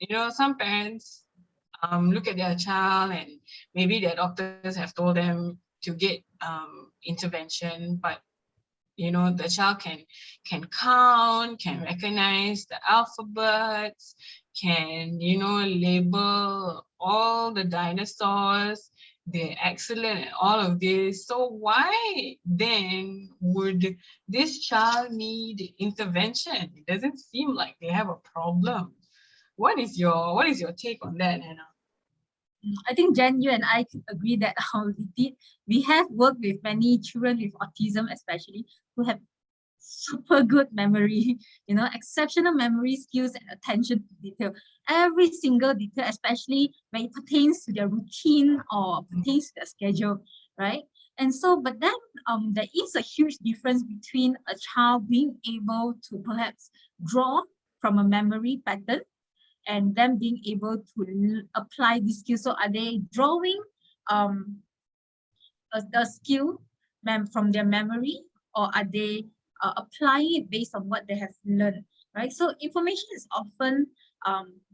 you know, some parents look at their child and maybe their doctors have told them to get intervention, but you know, the child can count, can recognize the alphabets, can, you know, label all the dinosaurs, they're excellent at all of this. So why then would this child need intervention? It doesn't seem like they have a problem. What is your take on that, Hannah? I think Jen, you and I could agree that we have worked with many children with autism, especially, who have super good memory, you know, exceptional memory skills and attention to detail. Every single detail, especially when it pertains to their routine or pertains to their schedule, right? And so, but then there is a huge difference between a child being able to perhaps draw from a memory pattern and them being able to apply these skills. So are they drawing a skill from their memory, or are they applying it based on what they have learned, right? So information is often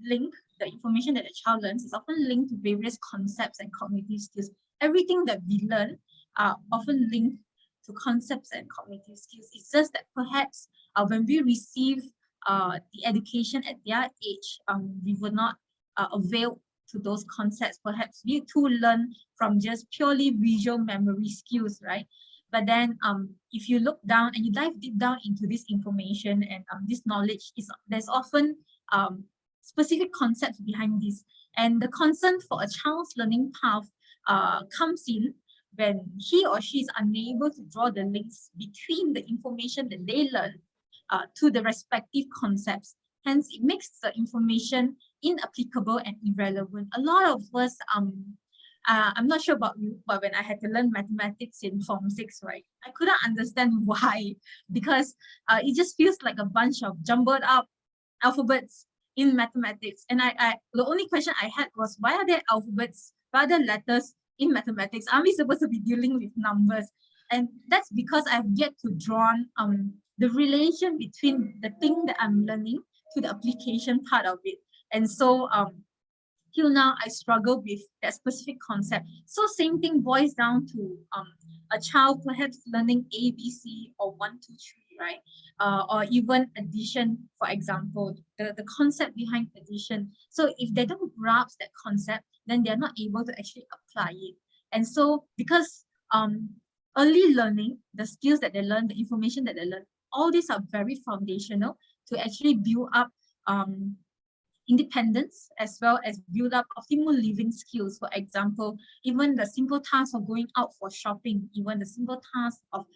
linked, the information that the child learns is often linked to various concepts and cognitive skills. Everything that we learn are often linked to concepts and cognitive skills. It's just that perhaps when we receive the education at their age, we will not avail to those concepts. Perhaps we too learn from just purely visual memory skills, right? But then if you look down and you dive deep down into this information and this knowledge, there's often specific concepts behind this. And the concern for a child's learning path comes in when he or she is unable to draw the links between the information that they learn to the respective concepts. Hence, it makes the information inapplicable and irrelevant. A lot of us, I'm not sure about you, but when I had to learn mathematics in Form 6, right, I couldn't understand why, because it just feels like a bunch of jumbled up alphabets in mathematics. And the only question I had was, why are there alphabets, why are there letters in mathematics? Aren't we supposed to be dealing with numbers? And that's because I've yet to draw the relation between the thing that I'm learning to the application part of it. And so till now, I struggle with that specific concept. So same thing boils down to a child perhaps learning A, B, C, or 1, 2, 3, right? Or even addition, for example, the concept behind addition. So if they don't grasp that concept, then they're not able to actually apply it. And so because early learning, the skills that they learn, the information that they learn, all these are very foundational to actually build up independence, as well as build up optimal living skills. For example, even the simple task of going out for shopping, even the simple task of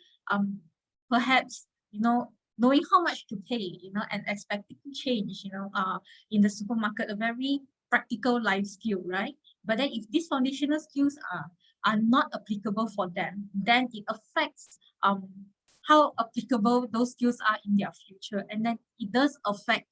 perhaps, knowing how much to pay, and expecting change, in the supermarket, a very practical life skill, right? But then if these foundational skills are not applicable for them, then it affects how applicable those skills are in their future. And then it does affect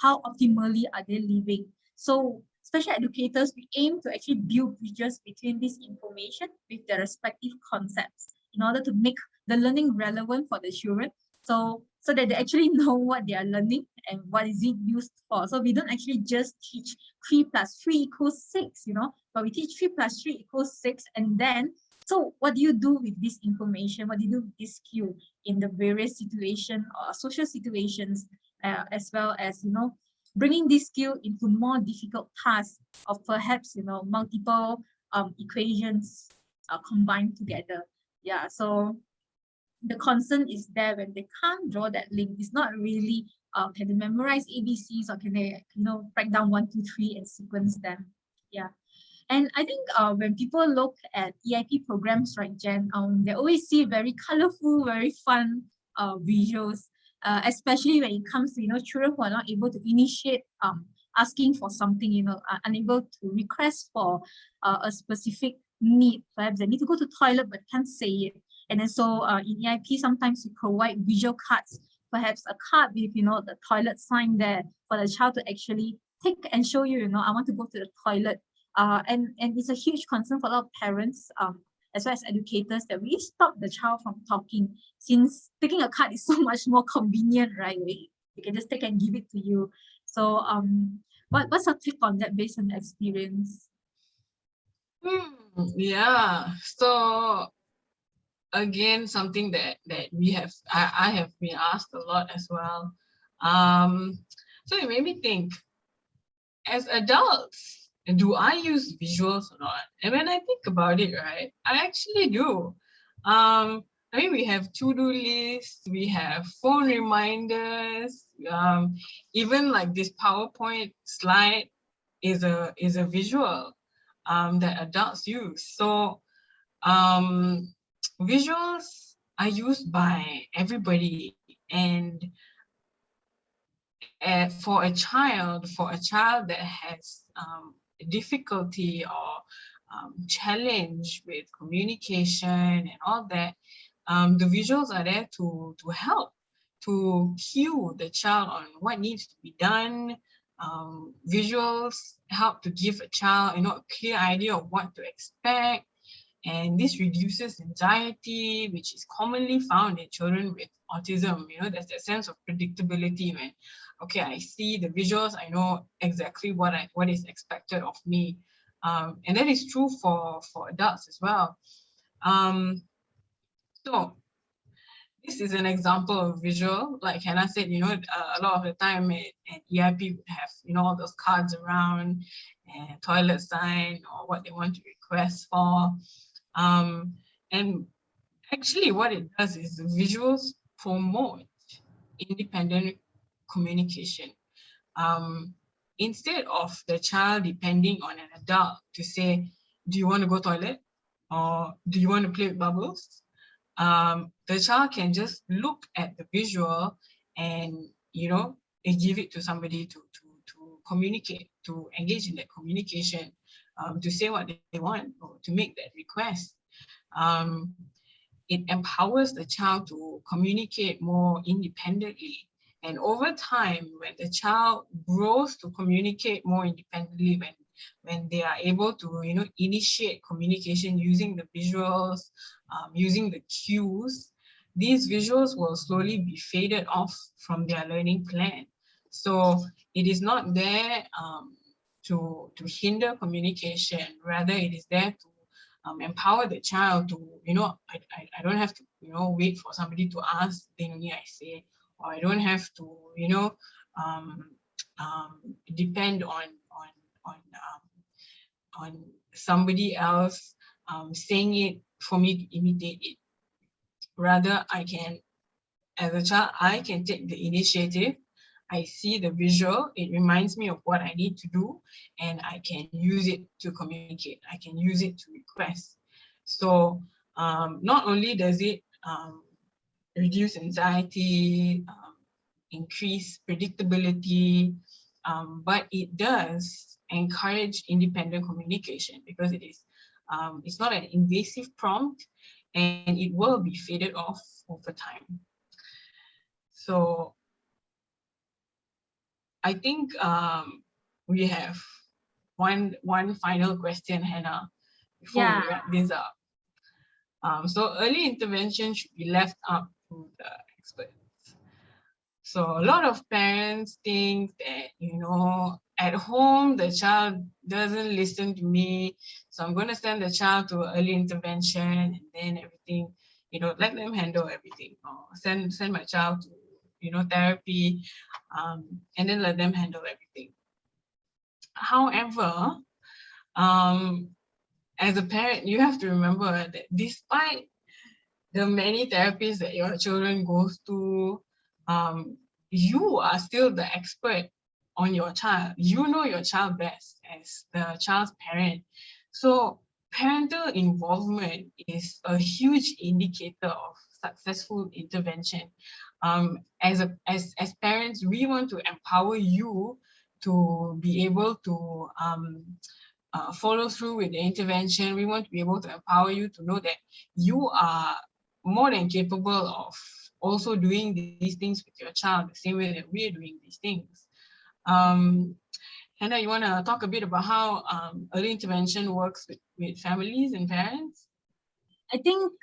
how optimally are they living. So special educators, we aim to actually build bridges between this information with their respective concepts in order to make the learning relevant for the children. So that they actually know what they are learning and what is it used for. So we don't actually just teach 3 + 3 = 6, but we teach 3 + 3 = 6. And then, so what do you do with this information? What do you do with this skill in the various situations or social situations, as well as, bringing this skill into more difficult tasks of perhaps, multiple equations combined together. Yeah, so the concern is there when they can't draw that link. It's not really, can they memorize ABCs, or can they, break down 1, 2, 3 and sequence them? Yeah. And I think when people look at EIP programs, right, Jen, they always see very colorful, very fun visuals, especially when it comes to, children who are not able to initiate asking for something, are unable to request for a specific need. Perhaps they need to go to the toilet but can't say it. And then so in EIP, sometimes we provide visual cards, perhaps a card with, the toilet sign there for the child to actually take and show you, I want to go to the toilet. And it's a huge concern for a lot of parents, as well as educators, that we stop the child from talking, since taking a card is so much more convenient, right? We can just take and give it to you. So what's your take on that based on the experience? Yeah, so again, something that we have, I have been asked a lot as well. So it made me think, as adults, do I use visuals or not? And when I think about it, right, I actually do. We have to-do lists, we have phone reminders, even like this PowerPoint slide is a visual that adults use. So visuals are used by everybody, and for a child that has difficulty or challenge with communication and all that, the visuals are there to help, to cue the child on what needs to be done. Visuals help to give a child, a clear idea of what to expect. And this reduces anxiety, which is commonly found in children with autism. There's that sense of predictability when, okay, I see the visuals, I know exactly what is expected of me. And that is true for adults as well. So this is an example of visual. Like Hannah said, a lot of the time at EIP would have, all those cards around, and toilet sign, or what they want to request for. And actually what it does is the visuals promote independent communication. Instead of the child depending on an adult to say, do you want to go toilet? Or do you want to play with bubbles? The child can just look at the visual and, give it to somebody to communicate, to engage in that communication, to say what they want or to make that request. It empowers the child to communicate more independently. And over time, when the child grows to communicate more independently, when they are able to, you know, initiate communication using the visuals, using the cues, these visuals will slowly be faded off from their learning plan. So it is not there to hinder communication. Rather, it is there to empower the child to, you know, I don't have to, you know, wait for somebody to ask, then only I say, or I don't have to, you know, depend on somebody else saying it for me to imitate it. Rather, I can, as a child, I can take the initiative. I see the visual, it reminds me of what I need to do, and I can use it to communicate. I can use it to request. So not only does it reduce anxiety, increase predictability, but it does encourage independent communication, because it is it's not an invasive prompt, and it will be faded off over time. So I think we have one final question, Hannah, before we wrap this up. So early intervention should be left up to the experts. So a lot of parents think that, you know, at home the child doesn't listen to me, so I'm going to send the child to early intervention, and then everything, you know, let them handle everything, or send my child to, you know, therapy, and then let them handle everything. However, as a parent, you have to remember that despite the many therapies that your children goes to, you are still the expert on your child. You know your child best as the child's parent. So parental involvement is a huge indicator of successful intervention. As parents, we want to empower you to be able to follow through with the intervention. We want to be able to empower you to know that you are more than capable of also doing these things with your child the same way that we're doing these things. Hannah, you want to talk a bit about how early intervention works with families and parents? I think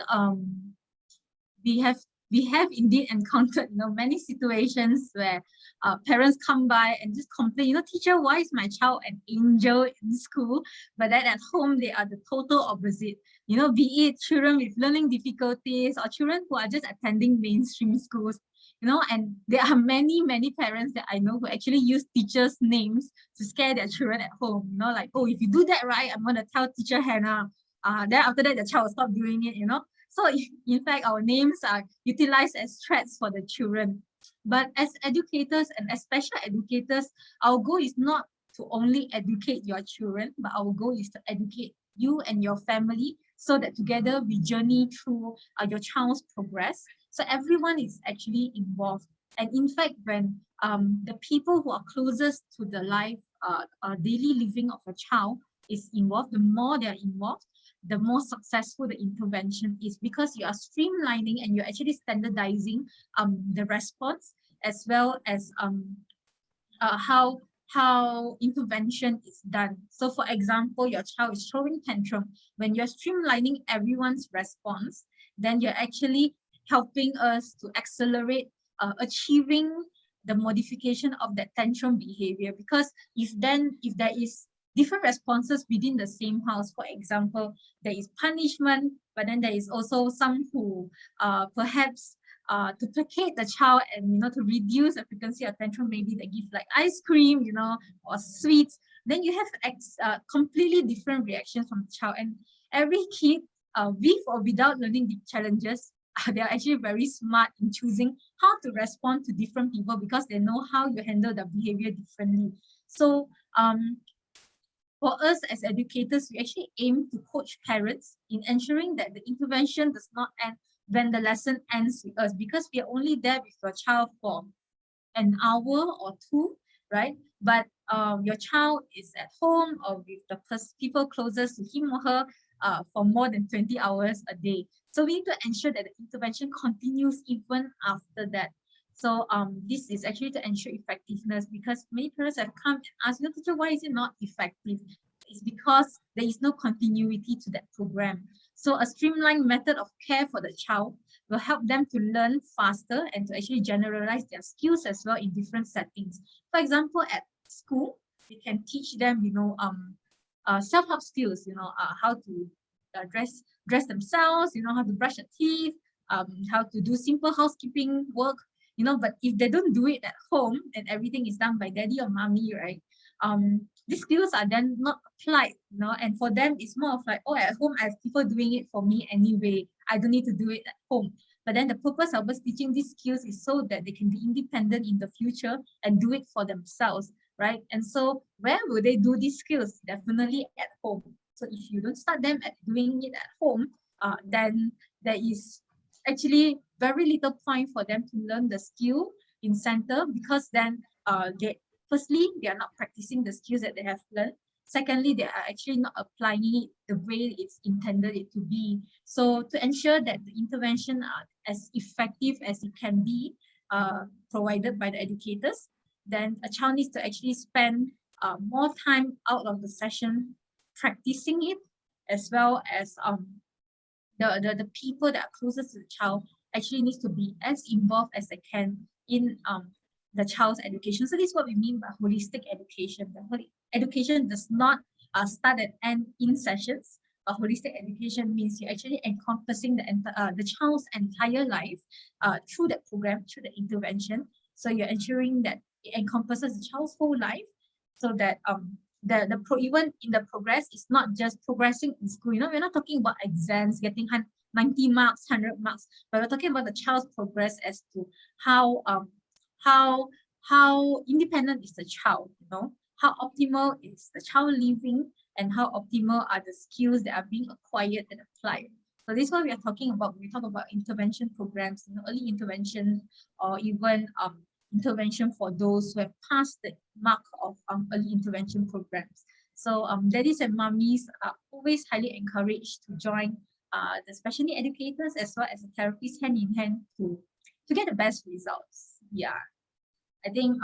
we have indeed encountered, you know, many situations where parents come by and just complain, you know, teacher, why is my child an angel in school, but then at home they are the total opposite, you know, be it children with learning difficulties or children who are just attending mainstream schools, you know. And there are many parents that I know who actually use teachers' names to scare their children at home, you know, like, oh, if you do that right, I'm going to tell teacher Hannah. Then after that, the child will stop doing it, you know. So in fact, our names are utilized as threats for the children. But as educators and as special educators, our goal is not to only educate your children, but our goal is to educate you and your family, so that together we journey through your child's progress. So everyone is actually involved. And in fact, when the people who are closest to the life, daily living of a child is involved, the more they're involved, the more successful the intervention is, because you are streamlining and you're actually standardizing the response, as well as how intervention is done. So for example, your child is throwing tantrum. When you're streamlining everyone's response, then you're actually helping us to accelerate achieving the modification of that tantrum behavior. Because if there is different responses within the same house, for example, there is punishment, but then there is also some who perhaps to placate the child and, you know, to reduce the frequency of tantrum, maybe they give like ice cream, you know, or sweets. Then you have completely different reactions from the child. And every kid, with or without learning challenges, they are actually very smart in choosing how to respond to different people, because they know how you handle the behavior differently. So for us as educators, we actually aim to coach parents in ensuring that the intervention does not end when the lesson ends with us, because we are only there with your child for an hour or two, right? But your child is at home or with the people closest to him or her for more than 20 hours a day. So we need to ensure that the intervention continues even after that. So this is actually to ensure effectiveness, because many parents have come and asked, teacher, why is it not effective? It's because there is no continuity to that program. So a streamlined method of care for the child will help them to learn faster and to actually generalize their skills as well in different settings. For example, at school, they can teach them, self-help skills, how to dress themselves, how to brush their teeth, how to do simple housekeeping work, but if they don't do it at home and everything is done by daddy or mommy, right? These skills are then not applied, and for them it's more of like, oh, at home I have people doing it for me anyway, I don't need to do it at home. But then the purpose of us teaching these skills is so that they can be independent in the future and do it for themselves, right? And so where will they do these skills? Definitely at home. So if you don't start them at doing it at home, then there is actually very little point for them to learn the skill in center, because then firstly, they are not practicing the skills that they have learned. Secondly, they are actually not applying it the way it's intended it to be. So to ensure that the intervention are as effective as it can be provided by the educators, then a child needs to actually spend more time out of the session practicing it, as well as the people that are closest to the child actually needs to be as involved as they can in the child's education. So this is what we mean by holistic education. The education does not start and end in sessions. Holistic education means you're actually encompassing the child's entire life through that program, through the intervention. So you're ensuring that it encompasses the child's whole life, so that even in the progress, it's not just progressing in school. We're not talking about exams, getting 90 marks, 100 marks, but we're talking about the child's progress as to how independent is the child, how optimal is the child living, and how optimal are the skills that are being acquired and applied. So this is what we are talking about when we talk about intervention programs, early intervention, or even intervention for those who have passed the mark of early intervention programs. So daddies and mummies are always highly encouraged to join the special need educators as well as the therapists hand in hand to get the best results. Yeah, I think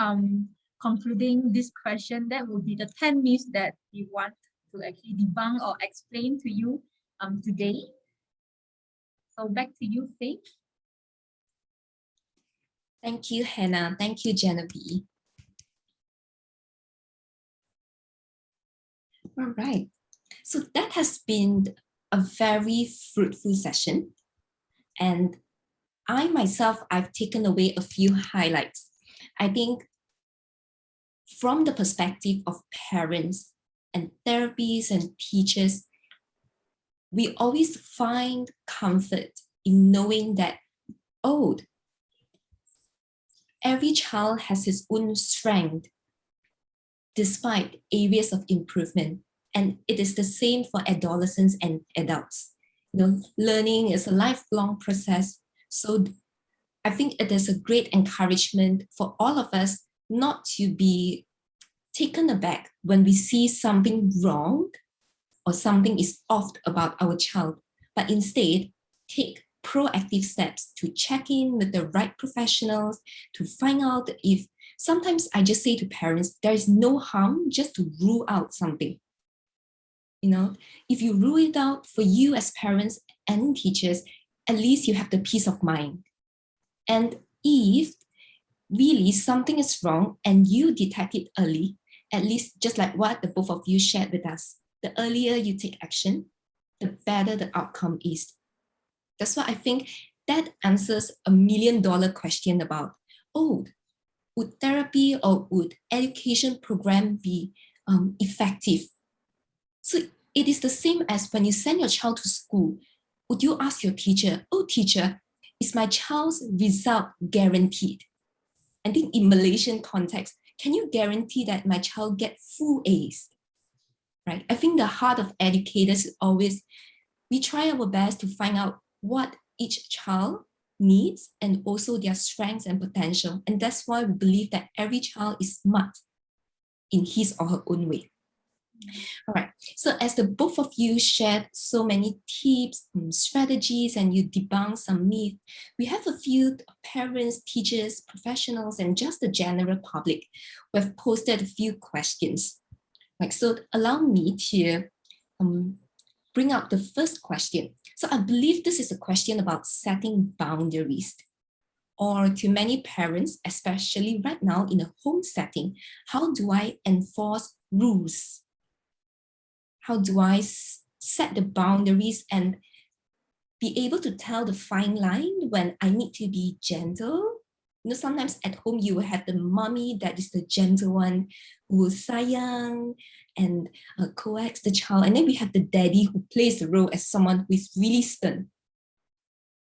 concluding this question, that would be the 10 myths that we want to actually debunk or explain to you today. So back to you, Faith. Thank you, Hannah. Thank you, Genevieve. All right. So that has been a very fruitful session. And I myself, I've taken away a few highlights. I think from the perspective of parents and therapists and teachers, we always find comfort in knowing that, every child has his own strength despite areas of improvement. And it is the same for adolescents and adults. Learning is a lifelong process. So I think it is a great encouragement for all of us not to be taken aback when we see something wrong or something is off about our child, but instead take proactive steps to check in with the right professionals to find out if, sometimes I just say to parents, there is no harm just to rule out something. If you rule it out, for you as parents and teachers, at least you have the peace of mind. And if really something is wrong and you detect it early, at least just like what the both of you shared with us, the earlier you take action, the better the outcome is. That's why I think that answers $1 million question about, would therapy or would education program be effective? So it is the same as when you send your child to school. Would you ask your teacher, teacher, is my child's result guaranteed? I think in Malaysian context, can you guarantee that my child get full A's? Right? I think the heart of educators is always, we try our best to find out what each child needs and also their strengths and potential. And that's why we believe that every child is smart in his or her own way. All right, so as the both of you shared so many tips, strategies, and you debunked some myths, we have a few parents, teachers, professionals, and just the general public who have posted a few questions. So allow me to bring up the first question. So I believe this is a question about setting boundaries. Or to many parents, especially right now in a home setting, how do I enforce rules? How do I set the boundaries and be able to tell the fine line when I need to be gentle? You know, sometimes at home you will have the mommy that is the gentle one who will sayang and coax the child. And then we have the daddy who plays the role as someone who is really stern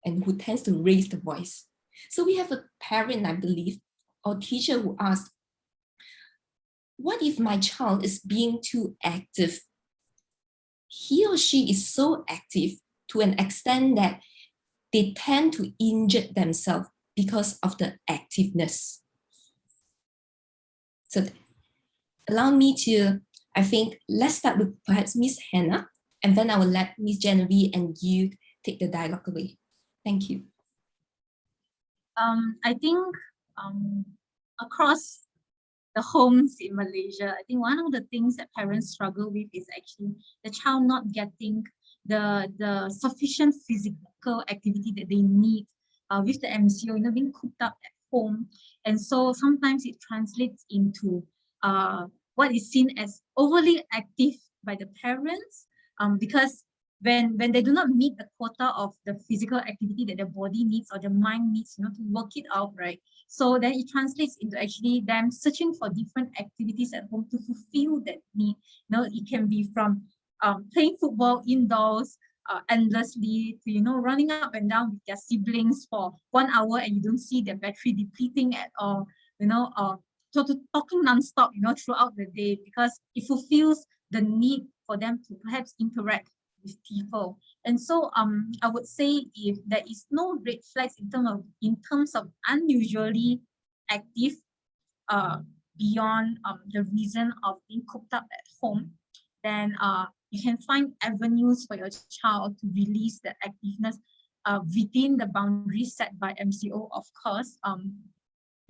and who tends to raise the voice. So we have a parent, I believe, or teacher who asks, what if my child is being too active? He or she is so active to an extent that they tend to injure themselves because of the activeness. So allow me to, I think, let's start with perhaps Miss Hannah, and then I will let Miss Genevieve and you take the dialogue away. Thank you. I think across the homes in Malaysia, I think one of the things that parents struggle with is actually the child not getting the sufficient physical activity that they need with the MCO, you know, being cooped up at home. And so sometimes it translates into what is seen as overly active by the parents, because when they do not meet the quota of the physical activity that their body needs or their mind needs, you know, to work it out, right? So then it translates into actually them searching for different activities at home to fulfill that need. You know, it can be from playing football indoors endlessly to, you know, running up and down with their siblings for 1 hour and you don't see their battery depleting at all, you know, so to talking nonstop, you know, throughout the day, because it fulfills the need for them to perhaps interact with people. And so I would say if there is no red flags in terms of unusually active beyond the reason of being cooped up at home, then you can find avenues for your child to release that activeness within the boundaries set by MCO, of course.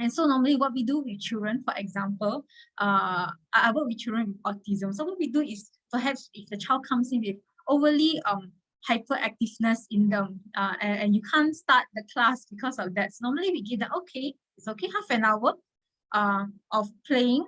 And so normally what we do with children, for example, I work with children with autism. So what we do is perhaps if the child comes in with overly hyperactiveness in them and you can't start the class because of that. So normally we give them, okay, it's okay, half an hour of playing.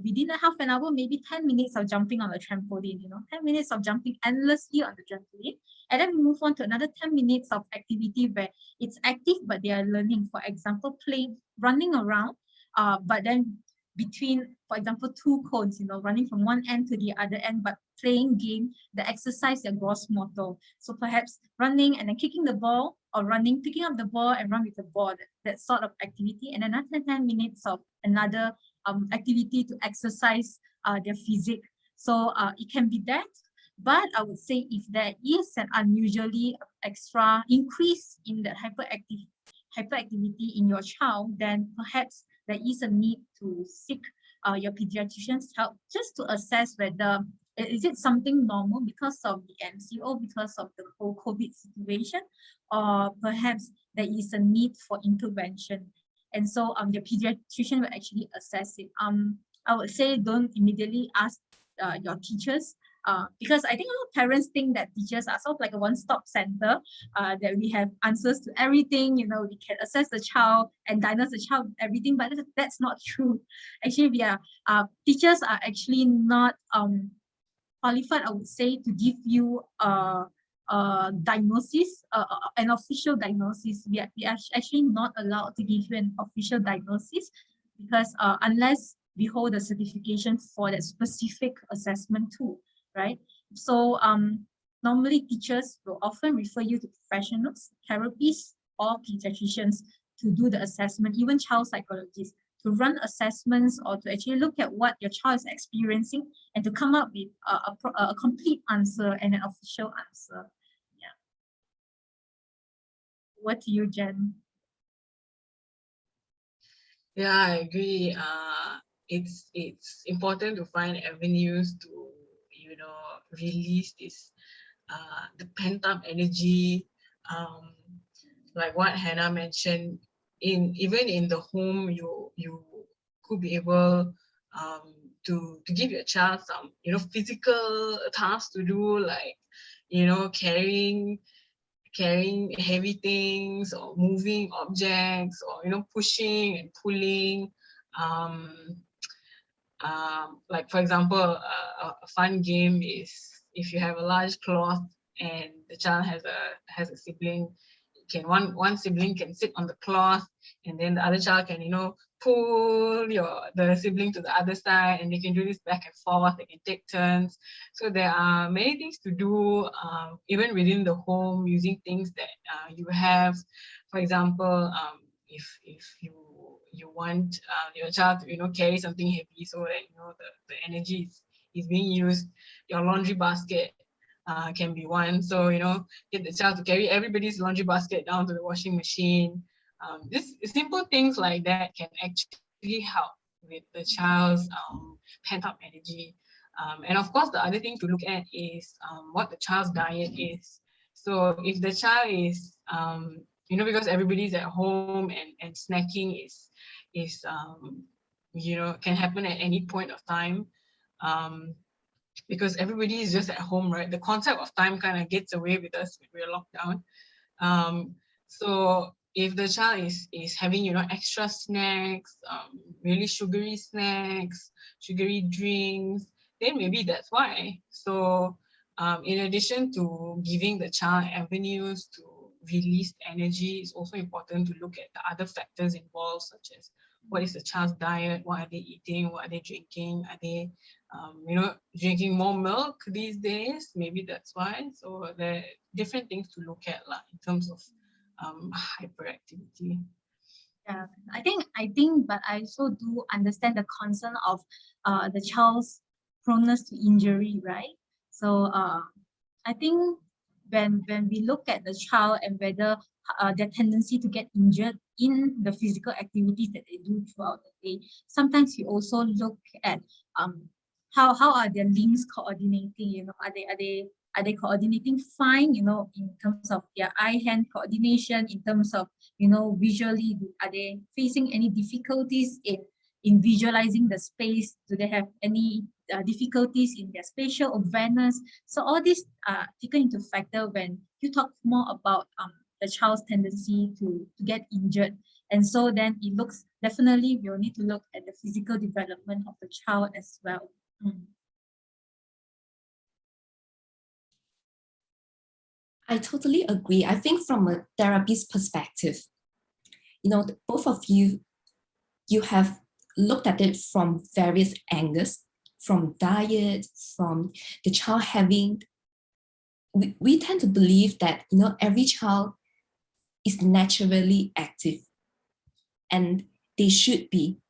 Within a half an hour, maybe 10 minutes of jumping on the trampoline, you know, 10 minutes of jumping endlessly on the trampoline. And then we move on to another 10 minutes of activity where it's active, but they are learning. For example, playing, running around, but then between, for example, 2 cones, you know, running from one end to the other end, but playing game that exercise their gross motor. So perhaps running and then kicking the ball, or running, picking up the ball and run with the ball, that sort of activity. And another 10 minutes of another activity to exercise their physique. So it can be that. But I would say if there is an unusually extra increase in the hyperactivity in your child, then perhaps there is a need to seek your pediatrician's help just to assess whether is it something normal because of the MCO, because of the whole COVID situation, or perhaps there is a need for intervention. And so the pediatrician will actually assess it. I would say don't immediately ask your teachers, because I think a lot of parents think that teachers are sort of like a one-stop center, that we have answers to everything, you know, we can assess the child and diagnose the child with everything, but that's not true. Actually, we are teachers are actually not qualified, I would say, to give you diagnosis, an official diagnosis. We are actually not allowed to give you an official diagnosis because unless we hold a certification for that specific assessment tool, right? So normally teachers will often refer you to professionals, therapists, or pediatricians to do the assessment, even child psychologists, to run assessments or to actually look at what your child is experiencing and to come up with a complete answer and an official answer. Yeah. Over to you, Jen. Yeah, I agree. It's important to find avenues to, you know, release this the pent up energy. Like what Hannah mentioned, even in the home, you could be able to give your child some, you know, physical tasks to do, like, you know, carrying heavy things or moving objects, or, you know, pushing and pulling. Like for example, a fun game is, if you have a large cloth and the child has a sibling, one sibling can sit on the cloth, and then the other child can, you know, pull the sibling to the other side, and they can do this back and forth. They can take turns. So there are many things to do, even within the home, using things that you have. For example, if you want your child to, you know, carry something heavy, so that, you know, the energy is being used, your laundry basket can be one. So, you know, get the child to carry everybody's laundry basket down to the washing machine. This simple things like that can actually help with the child's pent-up energy. And of course, the other thing to look at is what the child's diet is. So if the child is, you know, because everybody's at home, and snacking is you know, can happen at any point of time. Because everybody is just at home, right? The concept of time kind of gets away with us when we're locked down. So if the child is having, you know, extra snacks, really sugary snacks, sugary drinks, then maybe that's why. So in addition to giving the child avenues to release energy, it's also important to look at the other factors involved, such as what is the child's diet, what are they eating, what are they drinking, are they you know, drinking more milk these days? Maybe that's why. So there are different things to look at in terms of hyperactivity. Yeah, I think, but I also do understand the concern of the child's proneness to injury, right? So I think when we look at the child and whether their tendency to get injured in the physical activities that they do throughout the day, sometimes we also look at how are their limbs coordinating? You know, are they coordinating fine? You know, in terms of their eye-hand coordination, in terms of, you know, visually, are they facing any difficulties in visualizing the space? Do they have any difficulties in their spatial awareness? So all these are taken into factor when you talk more about the child's tendency to get injured. And so then it looks, definitely we'll need to look at the physical development of the child as well. I totally agree. I think from a therapist perspective, you know, both of you have looked at it from various angles, from diet, from the child having, we tend to believe that, you know, every child is naturally active and they should be.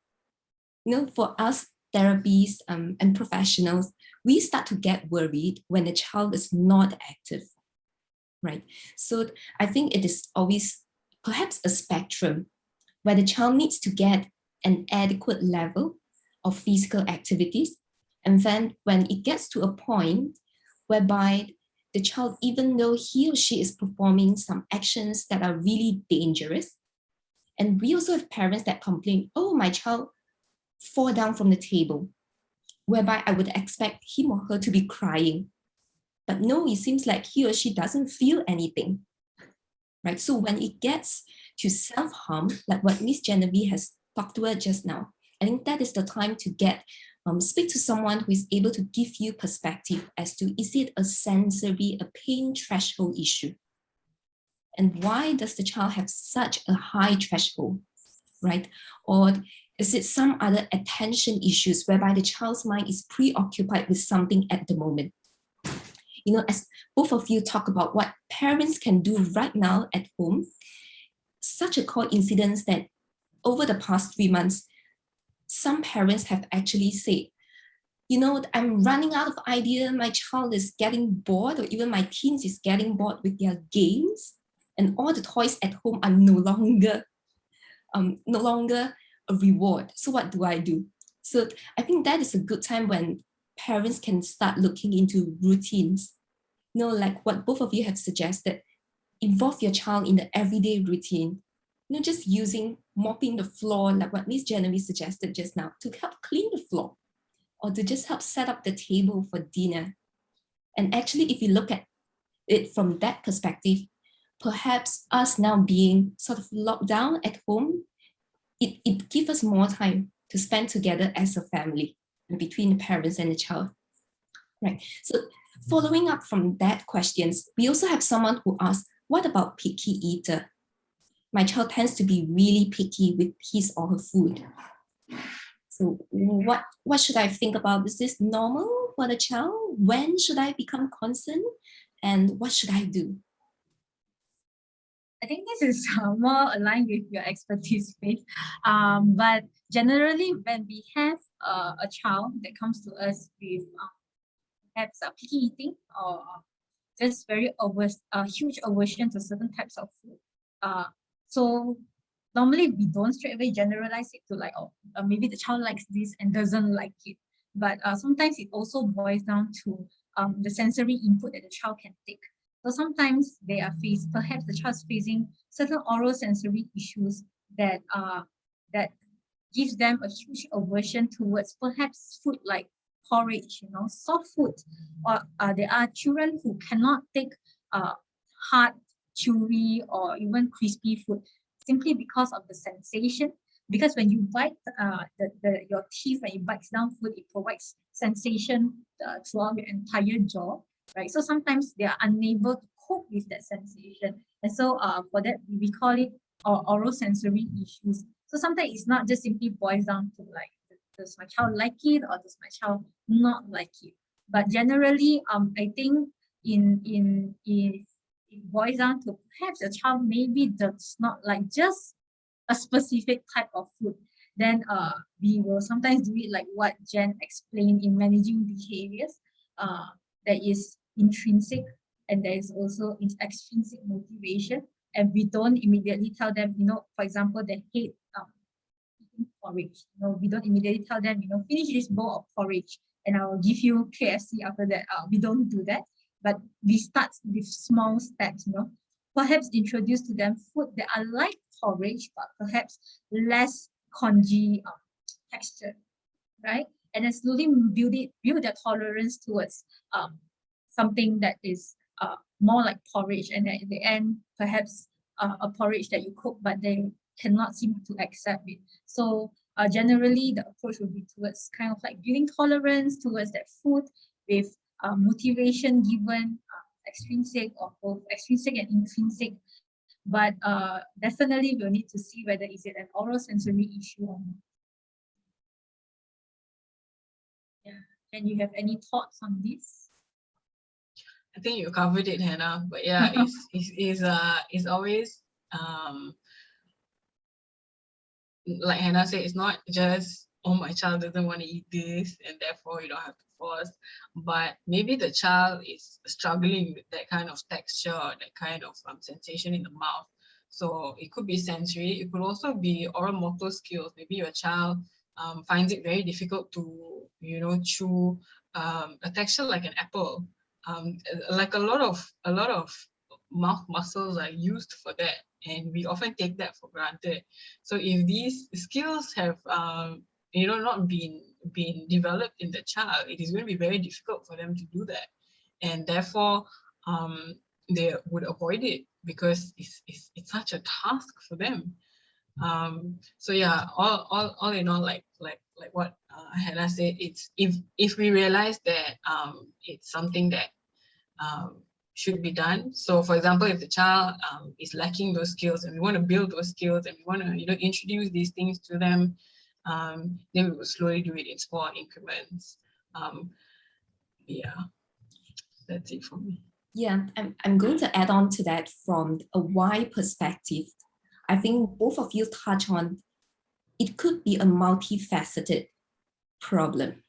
You know, for us therapists and professionals, we start to get worried when a child is not active, right? So I think it is always perhaps a spectrum where the child needs to get an adequate level of physical activities. And then when it gets to a point whereby the child, even though he or she is performing some actions that are really dangerous, and we also have parents that complain, oh, my child fall down from the table, whereby I would expect him or her to be crying. But no, it seems like he or she doesn't feel anything, right? So when it gets to self-harm, like what Miss Genevieve has talked about just now, I think that is the time to speak to someone who is able to give you perspective as to, is it a sensory, a pain threshold issue? And why does the child have such a high threshold, right? Or is it some other attention issues whereby the child's mind is preoccupied with something at the moment? You know, as both of you talk about what parents can do right now at home, such a coincidence that over the past 3 months, some parents have actually said, you know, I'm running out of idea, my child is getting bored, or even my teens is getting bored with their games. and all the toys at home are no longer a reward. So what do? So I think that is a good time when parents can start looking into routines. Like what both of you have suggested, involve your child in the everyday routine. Just using mopping the floor, like what Miss Genevieve suggested just now, to help clean the floor, or to just help set up the table for dinner. And actually, if you look at it from that perspective, perhaps us now being sort of locked down at home, it gives us more time to spend together as a family between the parents and the child. Right. So following up from that questions, we also have someone who asked, what about picky eater? My child tends to be really picky with his or her food. So what should I think about? Is this normal for the child? When should I become concerned? And what should I do? I think this is more aligned with your expertise, Faith. But generally, when we have a child that comes to us with perhaps picky eating or just very huge aversion to certain types of food, so normally we don't straight away generalize it to like, maybe the child likes this and doesn't like it. But sometimes it also boils down to the sensory input that the child can take. So sometimes they are perhaps the child's facing certain oral sensory issues that gives them a huge aversion towards perhaps food like porridge, soft food. Or there are children who cannot take hard, chewy, or even crispy food simply because of the sensation. Because when you bite your teeth, when you bite down food, it provides sensation throughout your entire jaw. Right, so sometimes they are unable to cope with that sensation, and so for that we call it oral sensory issues. So sometimes it's not just simply boils down to like, does my child like it or does my child not like it? But generally, I think it boils down to perhaps the child maybe does not like just a specific type of food. Then we will sometimes do it like what Jen explained in managing behaviors. That is intrinsic, and there is also extrinsic motivation, and we don't immediately tell them, for example, they hate eating porridge. We don't immediately tell them, finish this bowl of porridge and I will give you KFC after that. We don't do that, but we start with small steps. Perhaps introduce to them food that are like porridge, but perhaps less congee texture, right? And then slowly build their tolerance towards something that is more like porridge, and then at the end, perhaps a porridge that you cook, but they cannot seem to accept it. So generally, the approach would be towards kind of like building tolerance towards that food with motivation given extrinsic or both extrinsic and intrinsic. But definitely, we'll need to see whether is it an oral sensory issue or not. Yeah. And you have any thoughts on this? I think you covered it, Hannah. But yeah, it's always like Hannah said, it's not just, oh, my child doesn't want to eat this and therefore you don't have to force, but maybe the child is struggling with that kind of texture, that kind of sensation in the mouth. So it could be sensory, it could also be oral motor skills. Maybe your child finds it very difficult to, chew a texture like an apple. Like a lot of mouth muscles are used for that, and we often take that for granted. So if these skills have not been developed in the child, it is going to be very difficult for them to do that, and therefore they would avoid it because it's such a task for them. So yeah, all in all, like what Hannah said, it's if we realize that it's something that should be done. So for example, if the child is lacking those skills and we want to build those skills and we want to introduce these things to them, then we will slowly do it in small increments. Yeah, that's it for me. Yeah, I'm going to add on to that from a why perspective. I think both of you touch on it could be a multifaceted problem,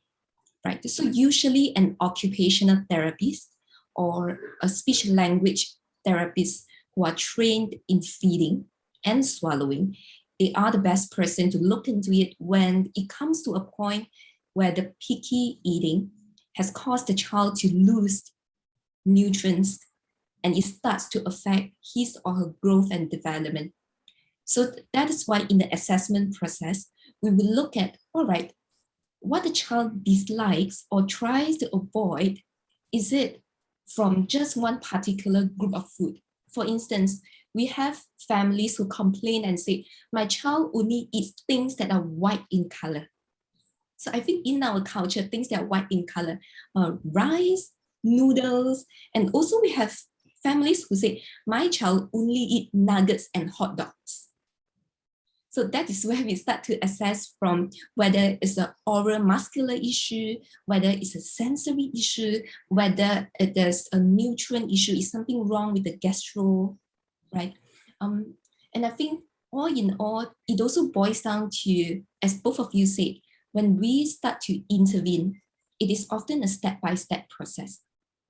right? So usually an occupational therapist or a speech language therapist who are trained in feeding and swallowing, they are the best person to look into it when it comes to a point where the picky eating has caused the child to lose nutrients and it starts to affect his or her growth and development. So that is why in the assessment process, we will look at, all right, what the child dislikes or tries to avoid, is it from just one particular group of food? For instance, we have families who complain and say, my child only eats things that are white in color. So I think in our culture, things that are white in color, rice, noodles, and also we have families who say, my child only eat nuggets and hot dogs. So that is where we start to assess from whether it's an oral muscular issue, whether it's a sensory issue, whether there's a nutrient issue, is something wrong with the gastro, right? And I think all in all, it also boils down to, as both of you said, when we start to intervene, it is often a step-by-step process.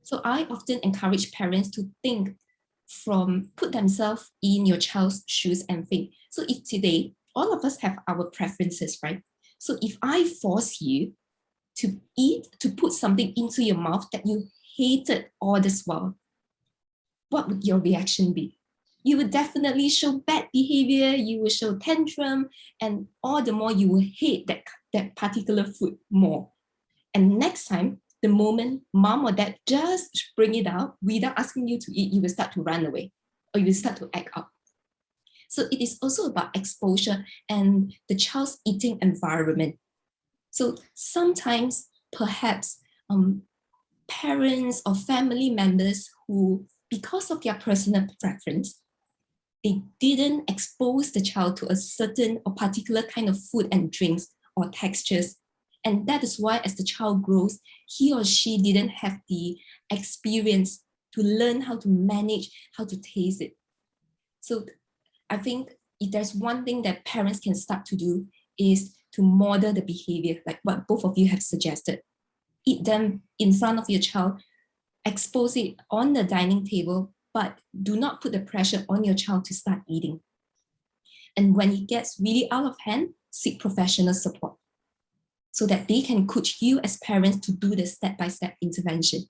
So I often encourage parents to think put themselves in your child's shoes and think. So if today, all of us have our preferences, right? So if I force you to put something into your mouth that you hated all this while, what would your reaction be? You would definitely show bad behavior, you will show tantrum, and all the more you will hate that particular food more. And next time, the moment mom or dad just bring it out without asking you to eat, you will start to run away or you will start to act up. So it is also about exposure and the child's eating environment. So sometimes perhaps parents or family members who, because of their personal preference, they didn't expose the child to a certain or particular kind of food and drinks or textures. And that is why as the child grows, he or she didn't have the experience to learn how to manage, how to taste it. So I think if there's one thing that parents can start to do is to model the behavior, like what both of you have suggested. Eat them in front of your child, expose it on the dining table, but do not put the pressure on your child to start eating. And when it gets really out of hand, seek professional support so that they can coach you as parents to do the step-by-step intervention.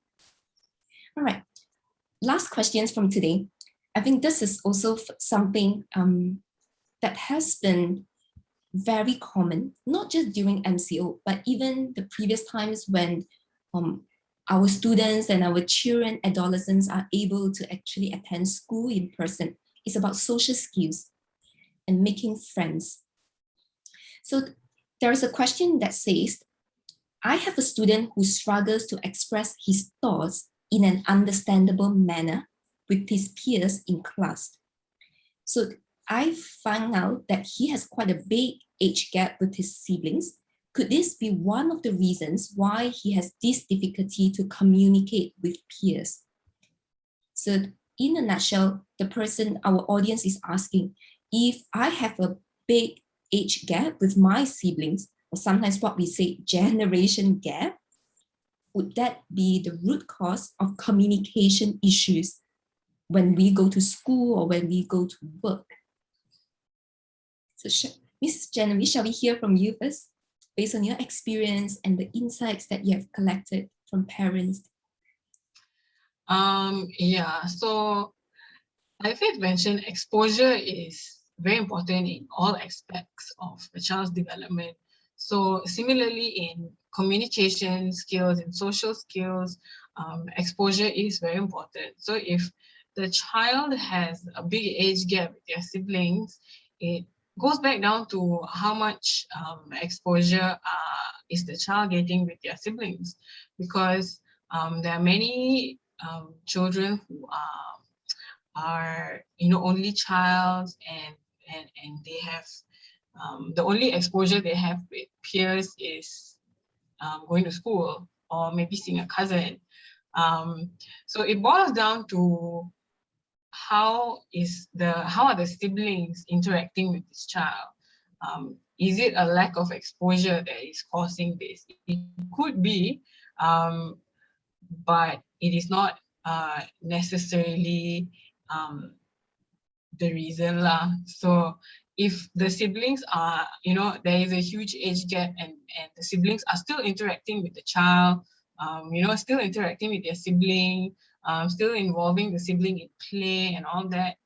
All right, last questions from today. I think this is also something that has been very common, not just during MCO, but even the previous times when our students and our children, adolescents are able to actually attend school in person. It's about social skills and making friends. So there is a question that says, I have a student who struggles to express his thoughts in an understandable manner with his peers in class. So I found out that he has quite a big age gap with his siblings. Could this be one of the reasons why he has this difficulty to communicate with peers? So in a nutshell, the person, our audience is asking, if I have a big age gap with my siblings, or sometimes what we say generation gap, would that be the root cause of communication issues when we go to school or when we go to work? So Ms. Genevieve, shall we hear from you first, based on your experience and the insights that you have collected from parents? Yeah, so like I mentioned, exposure is very important in all aspects of a child's development. So similarly in communication skills and social skills, exposure is very important. So if the child has a big age gap with their siblings, it goes back down to how much exposure is the child getting with their siblings, because there are many children who are only child, and they have the only exposure they have with peers is going to school or maybe seeing a cousin. So it boils down to how are the siblings interacting with this child? Is it a lack of exposure that is causing this? It could be, but it is not necessarily the reason lah. So if the siblings are, there is a huge age gap and the siblings are still interacting with the child, still interacting with their sibling, still involving the sibling in play and all that,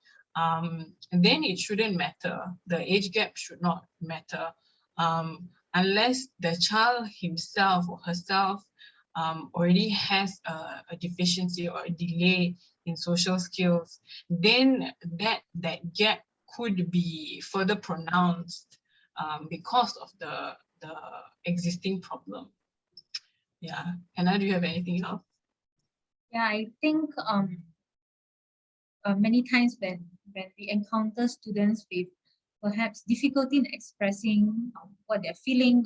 then it shouldn't matter. The age gap should not matter, unless the child himself or herself already has a deficiency or a delay in social skills. Then that gap could be further pronounced because of the existing problem. Yeah, Hannah, do you have anything else? Yeah, I think many times when we encounter students with perhaps difficulty in expressing what they're feeling,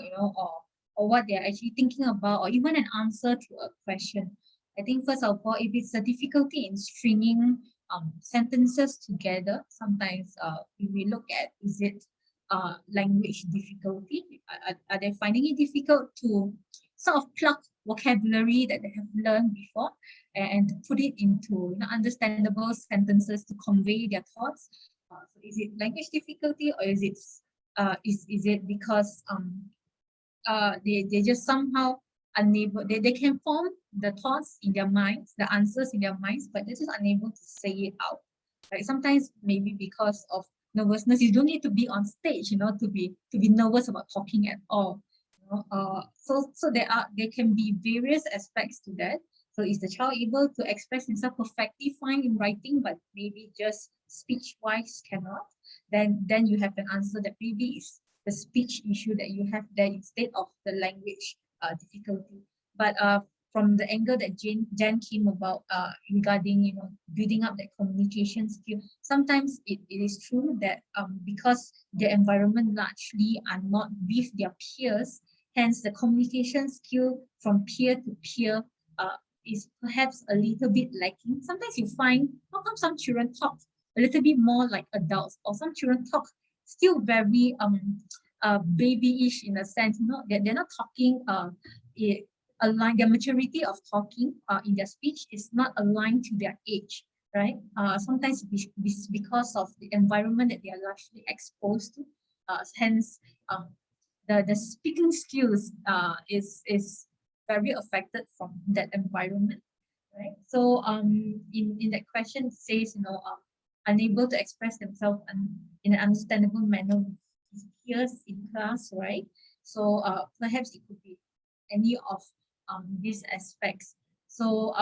or what they're actually thinking about, or even an answer to a question. I think first of all, if it's a difficulty in stringing sentences together, sometimes we look at, is it language difficulty? Are they finding it difficult to sort of pluck vocabulary that they have learned before and put it into understandable sentences to convey their thoughts? So is it language difficulty, or is it because they just somehow unable, they can form the thoughts in their minds, the answers in their minds, but they're just unable to say it out. Like sometimes maybe because of nervousness, you don't need to be on stage, to be nervous about talking at all. So there can be various aspects to that. So is the child able to express himself perfectly fine in writing, but maybe just speech-wise cannot? Then you have an answer that maybe is the speech issue that you have there instead of the language difficulty. But from the angle that Jen came about regarding building up that communication skill, sometimes it is true that because their environment largely are not with their peers, hence the communication skill from peer to peer is perhaps a little bit lacking. Sometimes you find how come some children talk a little bit more like adults, or some children talk still very babyish in a sense. They're not talking aligned. Their maturity of talking in their speech is not aligned to their age, right? Sometimes it's because of the environment that they are largely exposed to. Hence, the speaking skills is very affected from that environment, right? So in that question it says unable to express themselves in an understandable manner with his peers in class, right? So perhaps it could be any of these aspects. So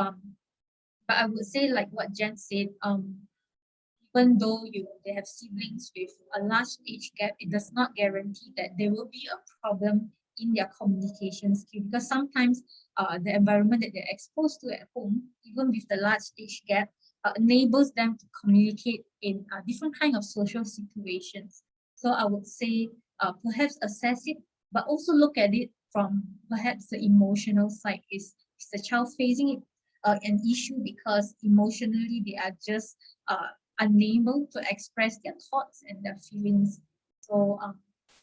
but I would say, like what Jen said, even though they have siblings with a large age gap, it does not guarantee that there will be a problem in their communication skill, because sometimes the environment that they're exposed to at home, even with the large age gap, enables them to communicate in different kind of social situations. So I would say perhaps assess it, but also look at it from perhaps the emotional side. Is the child facing it an issue because emotionally they are just unable to express their thoughts and their feelings? So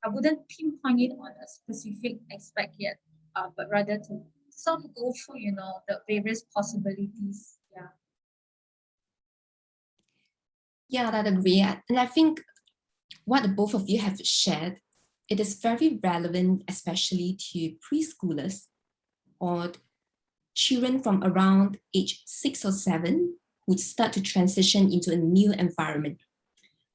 I wouldn't pinpoint it on a specific aspect yet, but rather to sort of go through, the various possibilities. Yeah. Yeah, I agree. And I think what the both of you have shared, it is very relevant, especially to preschoolers or children from around age 6 or 7 who start to transition into a new environment.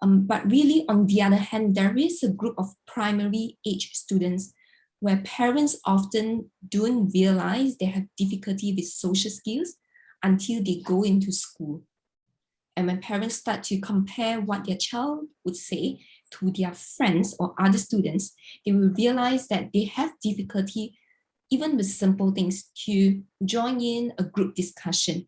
But really, on the other hand, there is a group of primary age students where parents often don't realize they have difficulty with social skills until they go into school. And when parents start to compare what their child would say to their friends or other students, they will realize that they have difficulty, even with simple things, to join in a group discussion.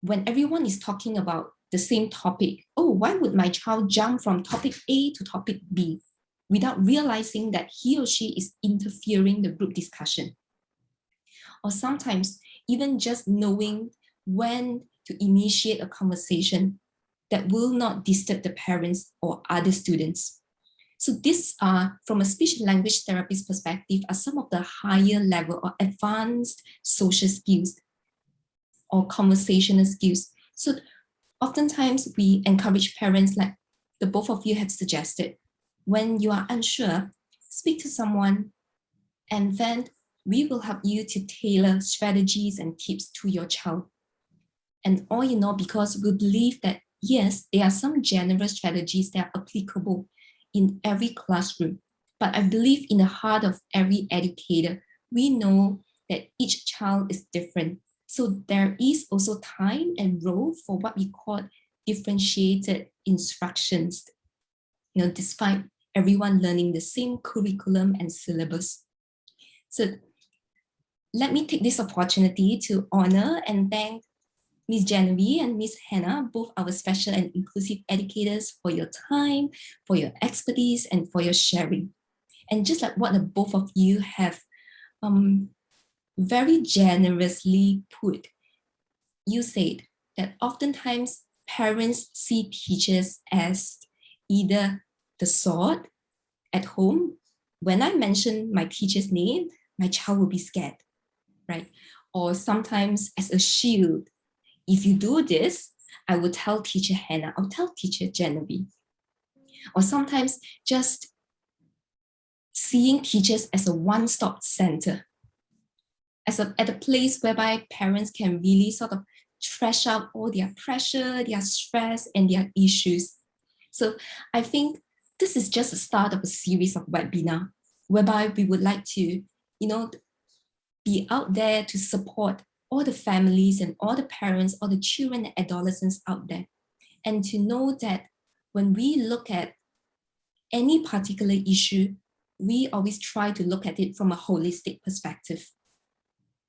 When everyone is talking about the same topic, oh, why would my child jump from topic A to topic B without realizing that he or she is interfering the group discussion? Or sometimes even just knowing when to initiate a conversation that will not disturb the parents or other students. So these are, from a speech language therapist perspective, are some of the higher level or advanced social skills or conversational skills. So oftentimes we encourage parents, like the both of you have suggested, when you are unsure, speak to someone, and then we will help you to tailor strategies and tips to your child. And all in all, because we believe that, yes, there are some general strategies that are applicable in every classroom. But I believe in the heart of every educator, we know that each child is different. So there is also time and role for what we call differentiated instructions, despite everyone learning the same curriculum and syllabus. So let me take this opportunity to honor and thank Ms. Genevieve and Ms. Hannah, both our special and inclusive educators, for your time, for your expertise, and for your sharing. And just like what the both of you have very generously put, you said that oftentimes parents see teachers as either the sword at home. When I mention my teacher's name, my child will be scared, right? Or sometimes as a shield. If you do this, I will tell teacher Hannah, I'll tell teacher Genevieve. Or sometimes just seeing teachers as a one-stop center, at a place whereby parents can really sort of trash out all their pressure, their stress, and their issues. So I think this is just the start of a series of webinars whereby we would like to, be out there to support all the families and all the parents, all the children and adolescents out there. And to know that when we look at any particular issue, we always try to look at it from a holistic perspective.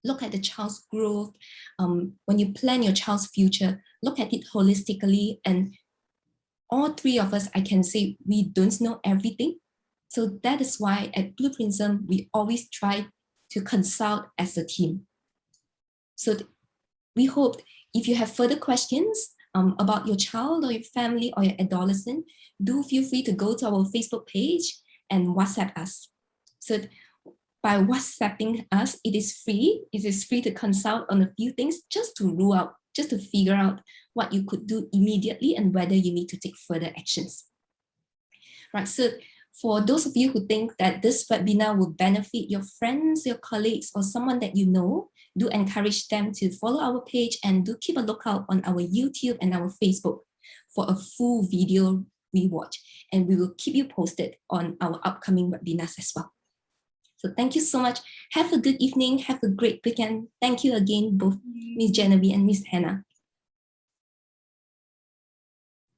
Look at the child's growth. When you plan your child's future, look at it holistically. And all three of us, I can say, we don't know everything. So that is why at Blueprinsm, we always try to consult as a team. So we hope if you have further questions about your child or your family or your adolescent, do feel free to go to our Facebook page and WhatsApp us. So by WhatsApping us, it is free. It is free to consult on a few things just to rule out, just to figure out what you could do immediately and whether you need to take further actions. Right, so for those of you who think that this webinar will benefit your friends, your colleagues, or someone that you know, do encourage them to follow our page and do keep a lookout on our YouTube and our Facebook for a full video rewatch. And we will keep you posted on our upcoming webinars as well. So thank you so much. Have a good evening. Have a great weekend. Thank you again, both Ms. Genevieve and Ms. Hannah.